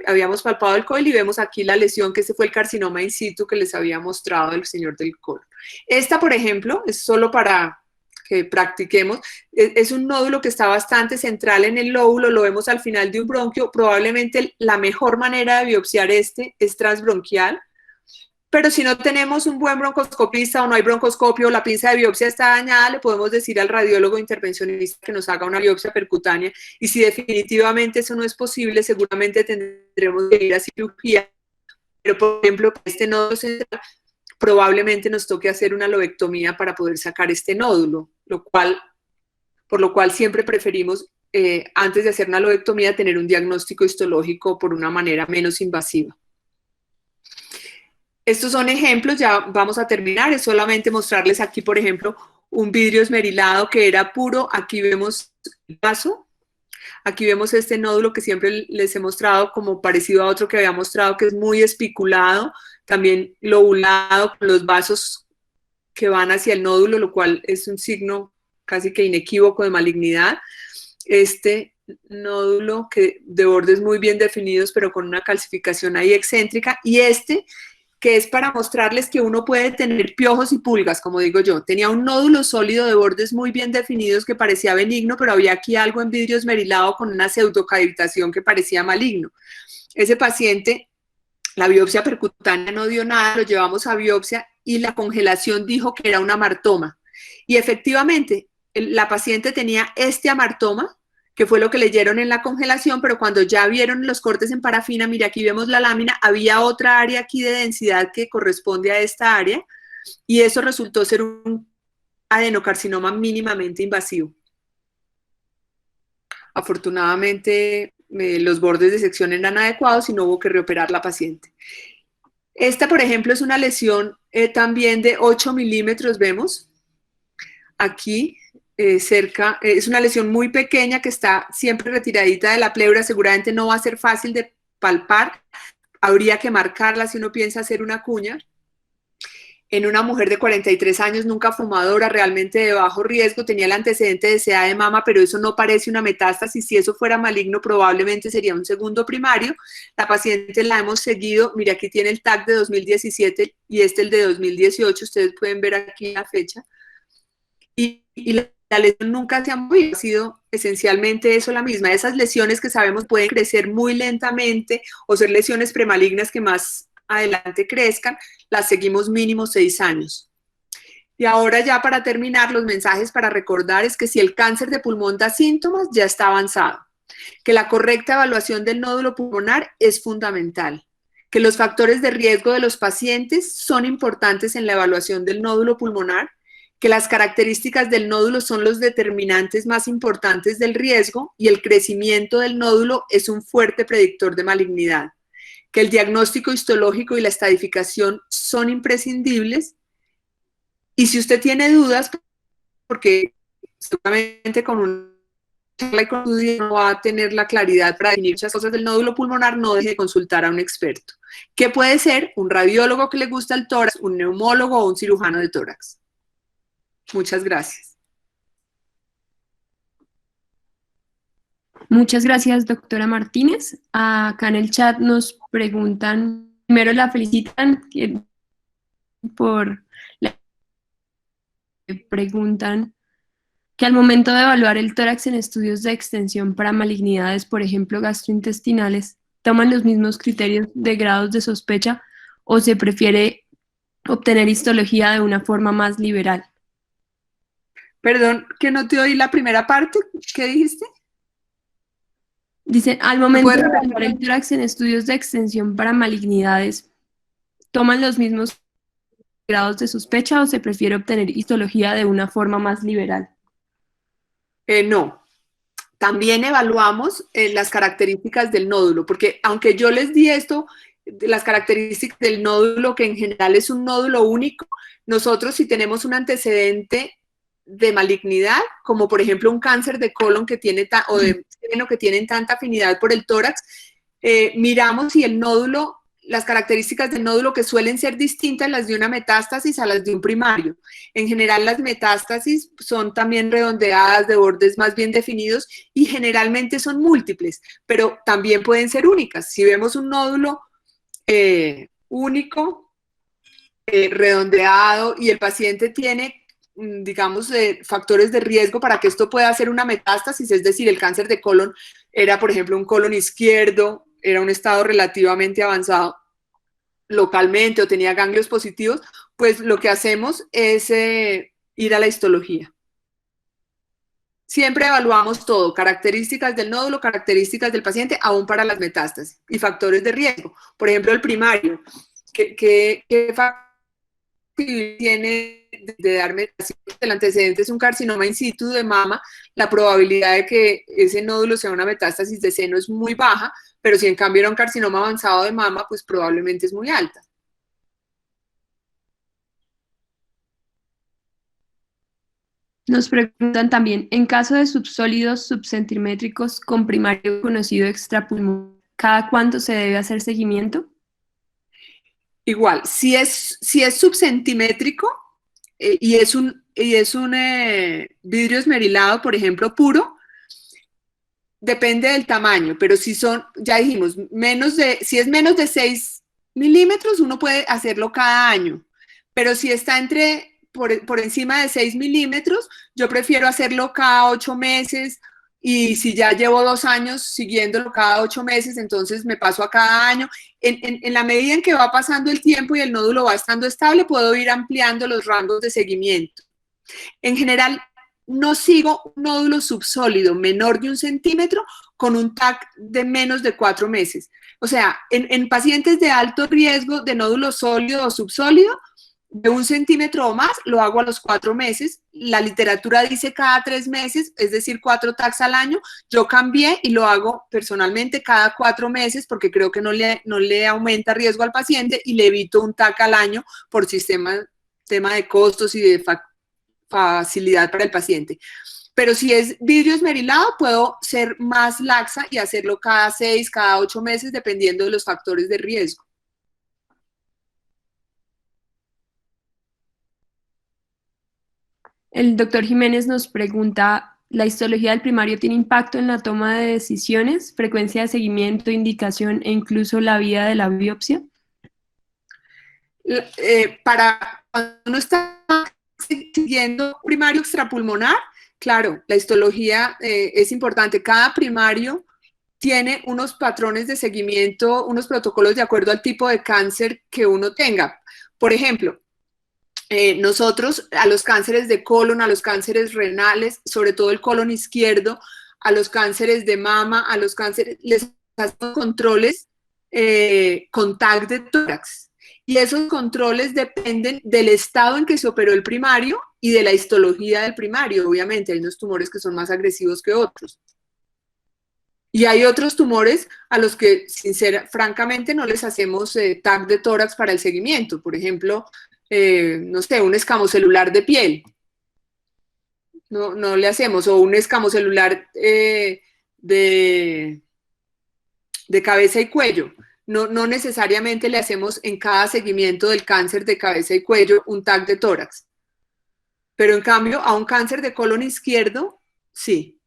habíamos palpado el coil y vemos aquí la lesión, que ese fue el carcinoma in situ que les había mostrado el señor del colon. Esta, por ejemplo, es solo para que practiquemos. Es un nódulo que está bastante central en el lóbulo, lo vemos al final de un bronquio. Probablemente la mejor manera de biopsiar este es transbronquial, pero si no tenemos un buen broncoscopista o no hay broncoscopio, la pinza de biopsia está dañada, le podemos decir al radiólogo intervencionista que nos haga una biopsia percutánea, y si definitivamente eso no es posible, seguramente tendremos que ir a cirugía. Pero, por ejemplo, este nódulo central, probablemente nos toque hacer una lobectomía para poder sacar este nódulo, por lo cual siempre preferimos, antes de hacer una lobectomía, tener un diagnóstico histológico por una manera menos invasiva. Estos son ejemplos, ya vamos a terminar, es solamente mostrarles aquí, por ejemplo, un vidrio esmerilado que era puro. Aquí vemos el vaso, aquí vemos este nódulo que siempre les he mostrado como parecido a otro que había mostrado, que es muy espiculado, también lobulado, con los vasos que van hacia el nódulo, lo cual es un signo casi que inequívoco de malignidad. Este nódulo que de bordes muy bien definidos, pero con una calcificación ahí excéntrica, y este que es para mostrarles que uno puede tener piojos y pulgas, como digo yo. Tenía un nódulo sólido de bordes muy bien definidos que parecía benigno, pero había aquí algo en vidrio esmerilado con una pseudocavitación que parecía maligno. Ese paciente, la biopsia percutánea no dio nada, lo llevamos a biopsia y la congelación dijo que era un amartoma. Y efectivamente, la paciente tenía este amartoma, que fue lo que leyeron en la congelación, pero cuando ya vieron los cortes en parafina, mira, aquí vemos la lámina, había otra área aquí de densidad que corresponde a esta área, y eso resultó ser un adenocarcinoma mínimamente invasivo. Afortunadamente, los bordes de sección eran adecuados y no hubo que reoperar la paciente. Esta, por ejemplo, es una lesión también de 8 milímetros, vemos aquí, cerca, es una lesión muy pequeña que está siempre retiradita de la pleura, seguramente no va a ser fácil de palpar, habría que marcarla si uno piensa hacer una cuña. En una mujer de 43 años, nunca fumadora, realmente de bajo riesgo, tenía el antecedente de SEA de mama, pero eso no parece una metástasis. Si eso fuera maligno, probablemente sería un segundo primario. La paciente la hemos seguido, mira, aquí tiene el TAC de 2017 y este el de 2018, ustedes pueden ver aquí la fecha. Y la lesión nunca se ha movido, ha sido esencialmente eso la misma. Esas lesiones que sabemos pueden crecer muy lentamente o ser lesiones premalignas que más adelante crezcan, las seguimos mínimo 6 años. Y ahora ya para terminar, los mensajes para recordar es que si el cáncer de pulmón da síntomas, ya está avanzado, que la correcta evaluación del nódulo pulmonar es fundamental, que los factores de riesgo de los pacientes son importantes en la evaluación del nódulo pulmonar, que las características del nódulo son los determinantes más importantes del riesgo y el crecimiento del nódulo es un fuerte predictor de malignidad, que el diagnóstico histológico y la estadificación son imprescindibles, y si usted tiene dudas, porque seguramente con una charla y con estudio no va a tener la claridad para definir muchas cosas del nódulo pulmonar, no deje de consultar a un experto, que puede ser un radiólogo que le gusta el tórax, un neumólogo o un cirujano de tórax. Muchas gracias. Muchas gracias, doctora Martínez. Acá en el chat nos preguntan, primero la felicitan por la preguntan que al momento de evaluar el tórax en estudios de extensión para malignidades, por ejemplo, gastrointestinales, ¿toman los mismos criterios de grados de sospecha o se prefiere obtener histología de una forma más liberal? Perdón, que no te oí la primera parte. ¿Qué dijiste? Dicen, al momento de evaluar el tórax en estudios de extensión para malignidades, ¿toman los mismos grados de sospecha o se prefiere obtener histología de una forma más liberal? No. También evaluamos las características del nódulo, porque aunque yo les di esto, las características del nódulo, que en general es un nódulo único, nosotros si tenemos un antecedente de malignidad, como por ejemplo un cáncer de colon que tiene o de seno que tienen tanta afinidad por el tórax, miramos si el nódulo, las características del nódulo que suelen ser distintas las de una metástasis a las de un primario. En general las metástasis son también redondeadas, de bordes más bien definidos y generalmente son múltiples, pero también pueden ser únicas. Si vemos un nódulo único, redondeado y el paciente tiene digamos, factores de riesgo para que esto pueda ser una metástasis, es decir, el cáncer de colon era, por ejemplo, un colon izquierdo, era un estado relativamente avanzado localmente o tenía ganglios positivos, pues lo que hacemos es ir a la histología. Siempre evaluamos todo, características del nódulo, características del paciente, aún para las metástasis y factores de riesgo. Por ejemplo, el primario, ¿qué factor tiene de dar metástasis? El antecedente es un carcinoma in situ de mama, la probabilidad de que ese nódulo sea una metástasis de seno es muy baja, pero si en cambio era un carcinoma avanzado de mama, pues probablemente es muy alta. Nos preguntan también, en caso de subsólidos subcentimétricos con primario conocido extrapulmonar, ¿cada cuánto se debe hacer seguimiento? Igual, si es subcentimétrico y es un vidrio esmerilado, por ejemplo, puro, depende del tamaño, pero si son, ya dijimos, si es menos de 6 milímetros, uno puede hacerlo cada año, pero si está por encima de 6 milímetros, yo prefiero hacerlo cada 8 meses, y si ya llevo 2 años siguiéndolo cada 8 meses, entonces me paso a cada año. En la medida en que va pasando el tiempo y el nódulo va estando estable, puedo ir ampliando los rangos de seguimiento. En general, no sigo un nódulo subsólido menor de 1 centímetro con un TAC de menos de 4 meses. O sea, en pacientes de alto riesgo de nódulo sólido o subsólido, de 1 centímetro o más, lo hago a los 4 meses. La literatura dice cada 3 meses, es decir, 4 TACs al año. Yo cambié y lo hago personalmente cada 4 meses porque creo que no le aumenta riesgo al paciente y le evito un TAC al año por tema de costos y de facilidad para el paciente. Pero si es vidrio esmerilado, puedo ser más laxa y hacerlo cada 6, cada 8 meses, dependiendo de los factores de riesgo. El doctor Jiménez nos pregunta, ¿la histología del primario tiene impacto en la toma de decisiones, frecuencia de seguimiento, indicación e incluso la vía de la biopsia? Para cuando uno está siguiendo primario extrapulmonar, claro, la histología es importante. Cada primario tiene unos patrones de seguimiento, unos protocolos de acuerdo al tipo de cáncer que uno tenga. Por ejemplo, nosotros a los cánceres de colon, a los cánceres renales, sobre todo el colon izquierdo, a los cánceres de mama, a los cánceres, les hacemos controles con TAC de tórax. Y esos controles dependen del estado en que se operó el primario y de la histología del primario. Obviamente, hay unos tumores que son más agresivos que otros. Y hay otros tumores a los que, francamente, no les hacemos TAC de tórax para el seguimiento. Por ejemplo, no sé, un escamocelular de piel. No le hacemos. O un escamocelular de cabeza y cuello. No necesariamente le hacemos en cada seguimiento del cáncer de cabeza y cuello un TAC de tórax. Pero en cambio, a un cáncer de colon izquierdo, sí.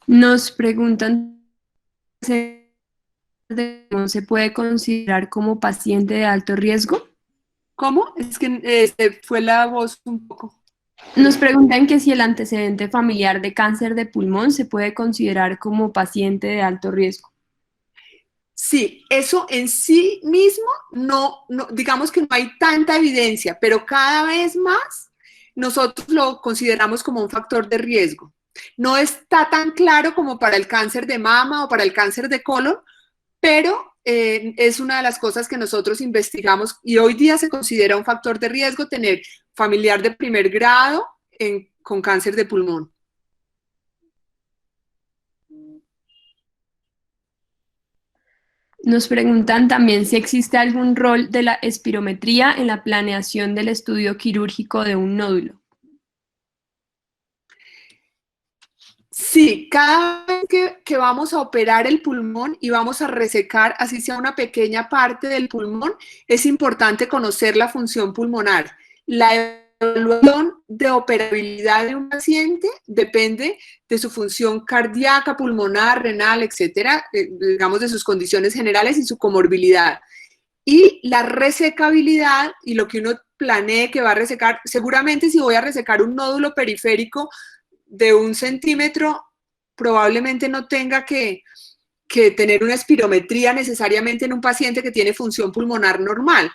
Nos preguntan si se puede considerar como paciente de alto riesgo. ¿Cómo? Es que fue la voz un poco. Nos preguntan que si el antecedente familiar de cáncer de pulmón se puede considerar como paciente de alto riesgo. Sí, eso en sí mismo digamos que no hay tanta evidencia, pero cada vez más nosotros lo consideramos como un factor de riesgo. No está tan claro como para el cáncer de mama o para el cáncer de colon, pero es una de las cosas que nosotros investigamos y hoy día se considera un factor de riesgo tener familiar de primer grado con cáncer de pulmón. Nos preguntan también si existe algún rol de la espirometría en la planeación del estudio quirúrgico de un nódulo. Sí, cada vez que vamos a operar el pulmón y vamos a resecar, así sea una pequeña parte del pulmón, es importante conocer la función pulmonar. La evaluación de operabilidad de un paciente depende de su función cardíaca, pulmonar, renal, etcétera, digamos de sus condiciones generales y su comorbilidad. Y la resecabilidad y lo que uno planee que va a resecar, seguramente si voy a resecar un nódulo periférico de 1 centímetro, probablemente no tenga que tener una espirometría necesariamente en un paciente que tiene función pulmonar normal.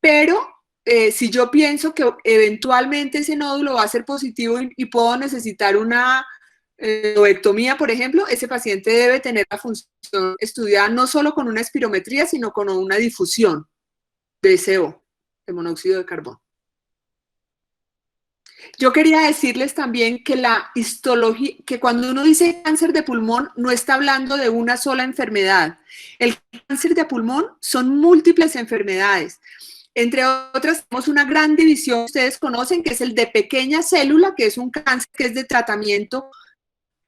Pero si yo pienso que eventualmente ese nódulo va a ser positivo y puedo necesitar una lobectomía, por ejemplo, ese paciente debe tener la función estudiada no solo con una espirometría, sino con una difusión de CO, de monóxido de carbono. Yo quería decirles también que la histología, que cuando uno dice cáncer de pulmón, no está hablando de una sola enfermedad. El cáncer de pulmón son múltiples enfermedades. Entre otras, tenemos una gran división que ustedes conocen, que es el de pequeña célula, que es un cáncer que es de tratamiento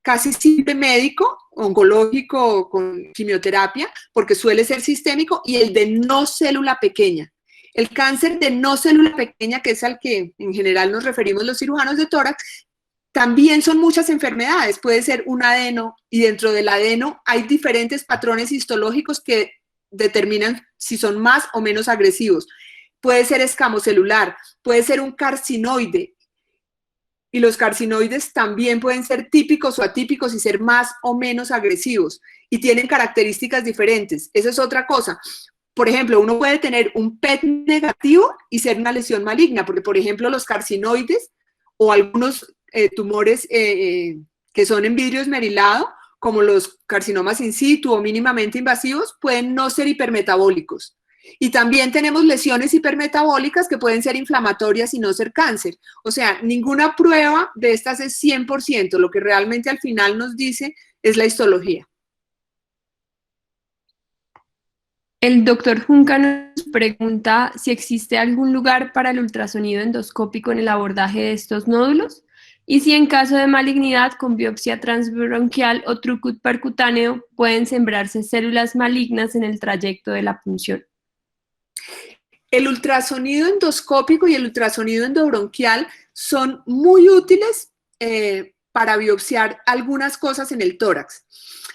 casi siempre médico, oncológico, con quimioterapia, porque suele ser sistémico, y el de no célula pequeña. El cáncer de no célula pequeña, que es al que en general nos referimos los cirujanos de tórax, también son muchas enfermedades. Puede ser un adeno, y dentro del adeno hay diferentes patrones histológicos que determinan si son más o menos agresivos. Puede ser escamocelular, puede ser un carcinoide, y los carcinoides también pueden ser típicos o atípicos y ser más o menos agresivos, y tienen características diferentes. Esa es otra cosa. Por ejemplo, uno puede tener un PET negativo y ser una lesión maligna, porque por ejemplo los carcinoides o algunos tumores que son en vidrio esmerilado, como los carcinomas in situ o mínimamente invasivos, pueden no ser hipermetabólicos. Y también tenemos lesiones hipermetabólicas que pueden ser inflamatorias y no ser cáncer. O sea, ninguna prueba de estas es 100%. Lo que realmente al final nos dice es la histología. El doctor Junca nos pregunta si existe algún lugar para el ultrasonido endoscópico en el abordaje de estos nódulos y si en caso de malignidad con biopsia transbronquial o trucut percutáneo pueden sembrarse células malignas en el trayecto de la punción. El ultrasonido endoscópico y el ultrasonido endobronquial son muy útiles para biopsiar algunas cosas en el tórax.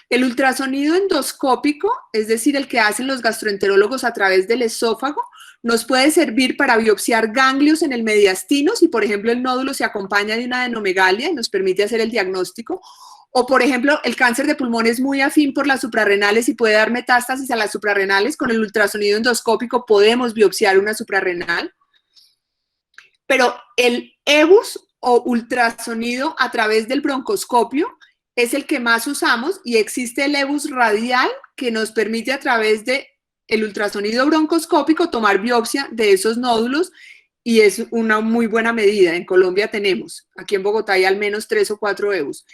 El ultrasonido endoscópico, es decir, el que hacen los gastroenterólogos a través del esófago, nos puede servir para biopsiar ganglios en el mediastino, si por ejemplo el nódulo se acompaña de una adenomegalia y nos permite hacer el diagnóstico. O, por ejemplo, el cáncer de pulmón es muy afín por las suprarrenales y puede dar metástasis a las suprarrenales. Con el ultrasonido endoscópico podemos biopsiar una suprarrenal. Pero el EBUS o ultrasonido a través del broncoscopio es el que más usamos, y existe el EBUS radial que nos permite a través del ultrasonido broncoscópico tomar biopsia de esos nódulos, y es una muy buena medida. En Colombia tenemos, aquí en Bogotá hay al menos 3 o 4 EBUS.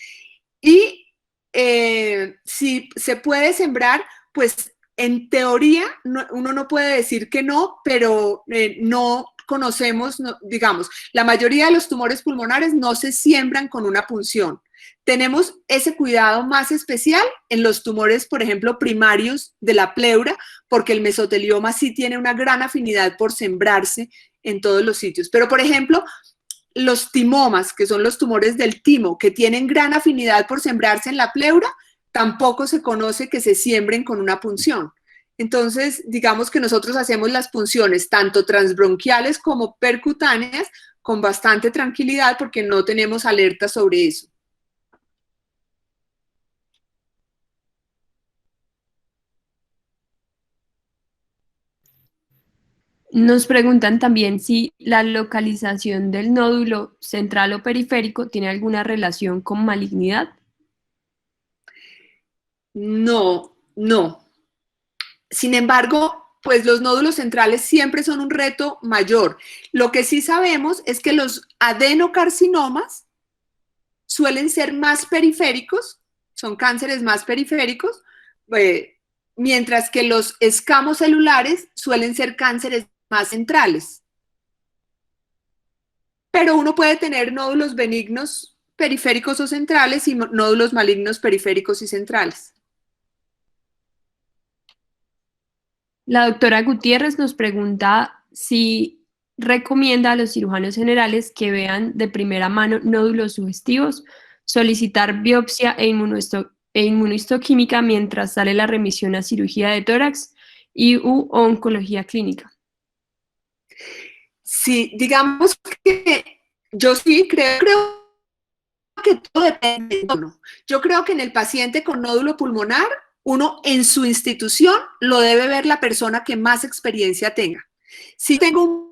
Y si se puede sembrar, pues en teoría uno no puede decir que no, pero no conocemos, digamos, la mayoría de los tumores pulmonares no se siembran con una punción. Tenemos ese cuidado más especial en los tumores, por ejemplo, primarios de la pleura, porque el mesotelioma sí tiene una gran afinidad por sembrarse en todos los sitios. Pero, por ejemplo, los timomas, que son los tumores del timo, que tienen gran afinidad por sembrarse en la pleura, tampoco se conoce que se siembren con una punción. Entonces, digamos que nosotros hacemos las punciones tanto transbronquiales como percutáneas con bastante tranquilidad porque no tenemos alerta sobre eso. Nos preguntan también si la localización del nódulo central o periférico tiene alguna relación con malignidad. No, no. Sin embargo, pues los nódulos centrales siempre son un reto mayor. Lo que sí sabemos es que los adenocarcinomas suelen ser más periféricos, son cánceres más periféricos, mientras que los escamos celulares suelen ser cánceres más centrales. Pero uno puede tener nódulos benignos periféricos o centrales y nódulos malignos periféricos y centrales. La doctora Gutiérrez nos pregunta si recomienda a los cirujanos generales que vean de primera mano nódulos sugestivos, solicitar biopsia e inmunohistoquímica mientras sale la remisión a cirugía de tórax y/u oncología clínica? Sí, digamos que yo sí creo que todo depende del tono. Yo creo que en el paciente con nódulo pulmonar, uno en su institución lo debe ver la persona que más experiencia tenga. Si tengo un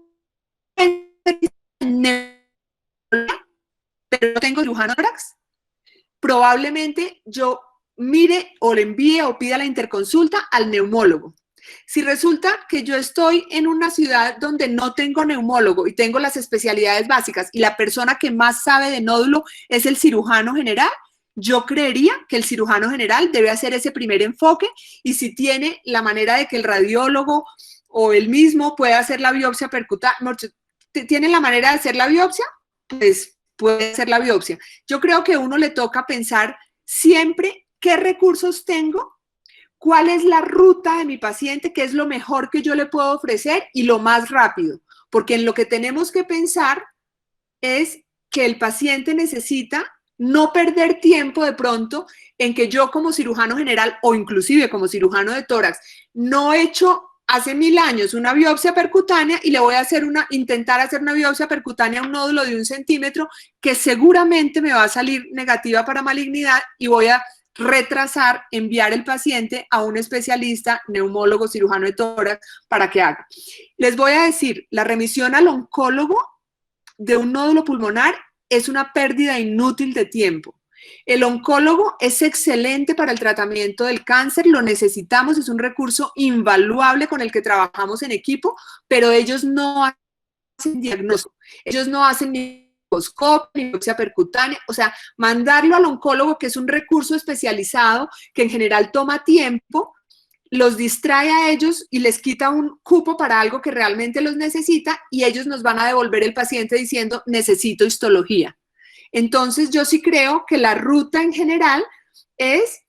pero no tengo cirujano tórax, probablemente yo mire o le envíe o pida la interconsulta al neumólogo. Si resulta que yo estoy en una ciudad donde no tengo neumólogo y tengo las especialidades básicas y la persona que más sabe de nódulo es el cirujano general, yo creería que el cirujano general debe hacer ese primer enfoque y si tiene la manera de que el radiólogo o él mismo pueda hacer la biopsia percutánea, tiene la manera de hacer la biopsia, pues puede hacer la biopsia. Yo creo que a uno le toca pensar siempre qué recursos tengo, cuál es la ruta de mi paciente, qué es lo mejor que yo le puedo ofrecer y lo más rápido. Porque en lo que tenemos que pensar es que el paciente necesita no perder tiempo de pronto en que yo como cirujano general o inclusive como cirujano de tórax no he hecho hace 1000 años una biopsia percutánea y le voy a intentar hacer una biopsia percutánea a un nódulo de 1 centímetro que seguramente me va a salir negativa para malignidad y voy a retrasar, enviar el paciente a un especialista, neumólogo, cirujano de tórax, para que haga. Les voy a decir, la remisión al oncólogo de un nódulo pulmonar es una pérdida inútil de tiempo. El oncólogo es excelente para el tratamiento del cáncer, lo necesitamos, es un recurso invaluable con el que trabajamos en equipo, pero ellos no hacen diagnóstico, ellos no hacen ni microscopio, ni biopsia percutánea, o sea, mandarlo al oncólogo, que es un recurso especializado que en general toma tiempo, los distrae a ellos y les quita un cupo para algo que realmente los necesita y ellos nos van a devolver el paciente diciendo necesito histología. Entonces yo sí creo que la ruta en general es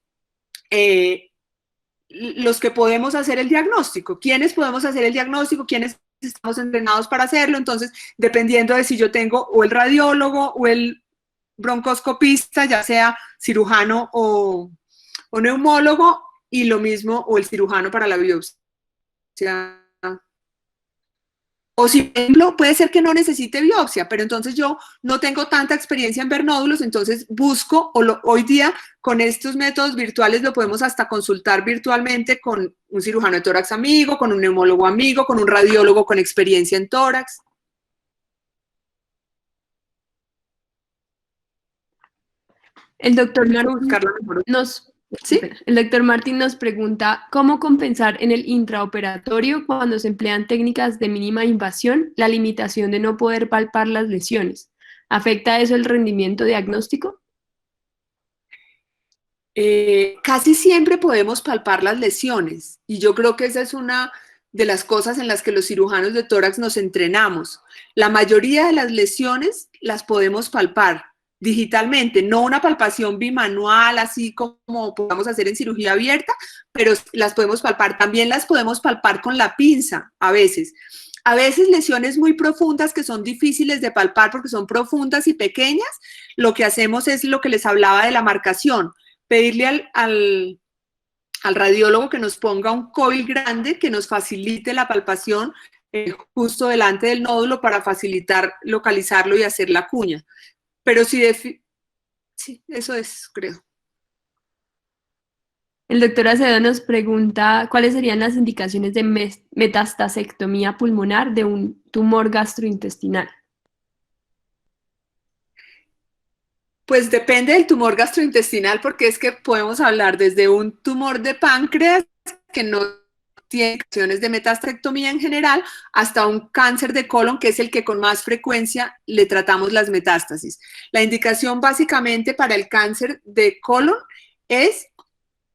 los que podemos hacer el diagnóstico. ¿Quiénes podemos hacer el diagnóstico? ¿Quiénes estamos entrenados para hacerlo? Entonces, dependiendo de si yo tengo o el radiólogo o el broncoscopista, ya sea cirujano o neumólogo, y lo mismo, o el cirujano para la biopsia. O si, por ejemplo, puede ser que no necesite biopsia, pero entonces yo no tengo tanta experiencia en ver nódulos, entonces busco, hoy día con estos métodos virtuales lo podemos hasta consultar virtualmente con un cirujano de tórax amigo, con un neumólogo amigo, con un radiólogo con experiencia en tórax. El doctor Buscar lo mejor. ¿Sí? El doctor Martín nos pregunta cómo compensar en el intraoperatorio cuando se emplean técnicas de mínima invasión la limitación de no poder palpar las lesiones. ¿Afecta eso el rendimiento diagnóstico? Casi siempre podemos palpar las lesiones y yo creo que esa es una de las cosas en las que los cirujanos de tórax nos entrenamos. La mayoría de las lesiones las podemos palpar digitalmente, no una palpación bimanual así como podemos hacer en cirugía abierta, pero las podemos palpar. También las podemos palpar con la pinza a veces. A veces lesiones muy profundas que son difíciles de palpar porque son profundas y pequeñas, lo que hacemos es lo que les hablaba de la marcación, pedirle al radiólogo que nos ponga un coil grande que nos facilite la palpación justo delante del nódulo para facilitar localizarlo y hacer la cuña. Pero sí, eso es, creo. El doctor Acevedo nos pregunta cuáles serían las indicaciones de metastasectomía pulmonar de un tumor gastrointestinal. Pues depende del tumor gastrointestinal, porque es que podemos hablar desde un tumor de páncreas que no tiene indicaciones de metastasectomía en general, hasta un cáncer de colon, que es el que con más frecuencia le tratamos las metástasis. La indicación básicamente para el cáncer de colon es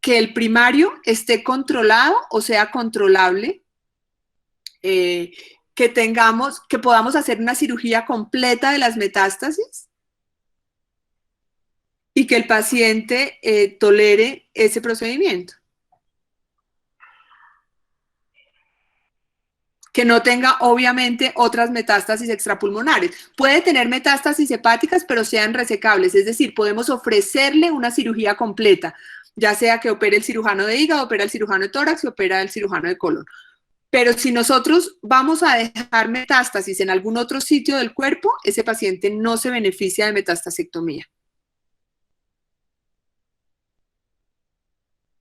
que el primario esté controlado o sea controlable, que podamos hacer una cirugía completa de las metástasis y que el paciente tolere ese procedimiento. que no tenga obviamente otras metástasis extrapulmonares. Puede tener metástasis hepáticas, pero sean resecables, es decir, podemos ofrecerle una cirugía completa, ya sea que opere el cirujano de hígado, opera el cirujano de tórax y opera el cirujano de colon. Pero si nosotros vamos a dejar metástasis en algún otro sitio del cuerpo, ese paciente no se beneficia de metastasectomía.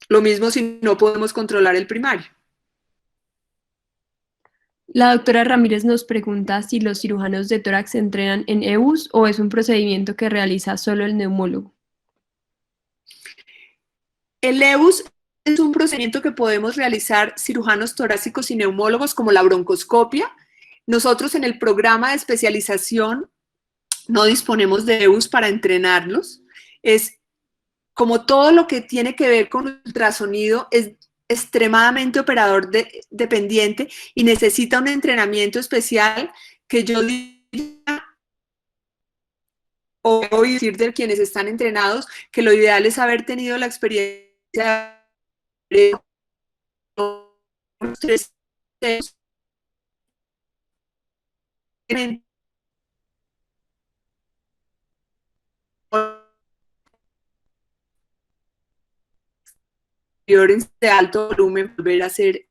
Lo mismo si no podemos controlar el primario. La doctora Ramírez nos pregunta si los cirujanos de tórax entrenan en EUS o es un procedimiento que realiza solo el neumólogo. El EUS es un procedimiento que podemos realizar cirujanos torácicos y neumólogos como la broncoscopia. Nosotros en el programa de especialización no disponemos de EUS para entrenarlos. Es como todo lo que tiene que ver con ultrasonido es extremadamente operador dependiente y necesita un entrenamiento especial que yo diría, o decir de quienes están entrenados, que lo ideal es haber tenido la experiencia de 3 de alto volumen, volver a hacer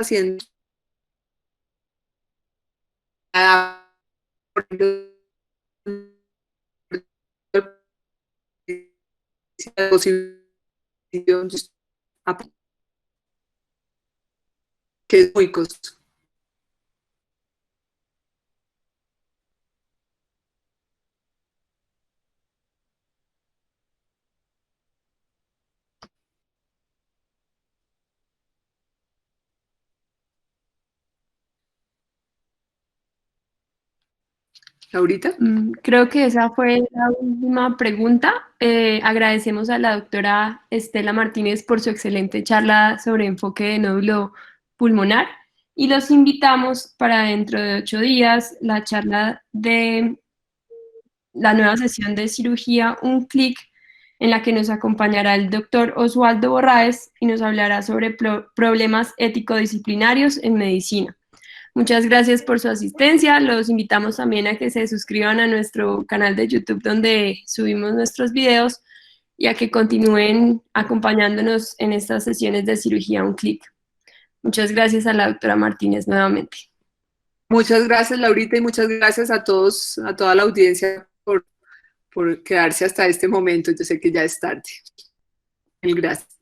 haciendo que es muy costoso. Laurita. Creo que esa fue la última pregunta. Agradecemos a la doctora Estela Martínez por su excelente charla sobre enfoque de nódulo pulmonar y los invitamos para dentro de 8 días la charla de la nueva sesión de cirugía Un Clic en la que nos acompañará el doctor Oswaldo Borraes y nos hablará sobre problemas ético-disciplinarios en medicina. Muchas gracias por su asistencia. Los invitamos también a que se suscriban a nuestro canal de YouTube donde subimos nuestros videos y a que continúen acompañándonos en estas sesiones de cirugía Un Clic. Muchas gracias a la doctora Martínez nuevamente. Muchas gracias, Laurita, y muchas gracias a todos, a toda la audiencia por quedarse hasta este momento. Yo sé que ya es tarde. Mil gracias.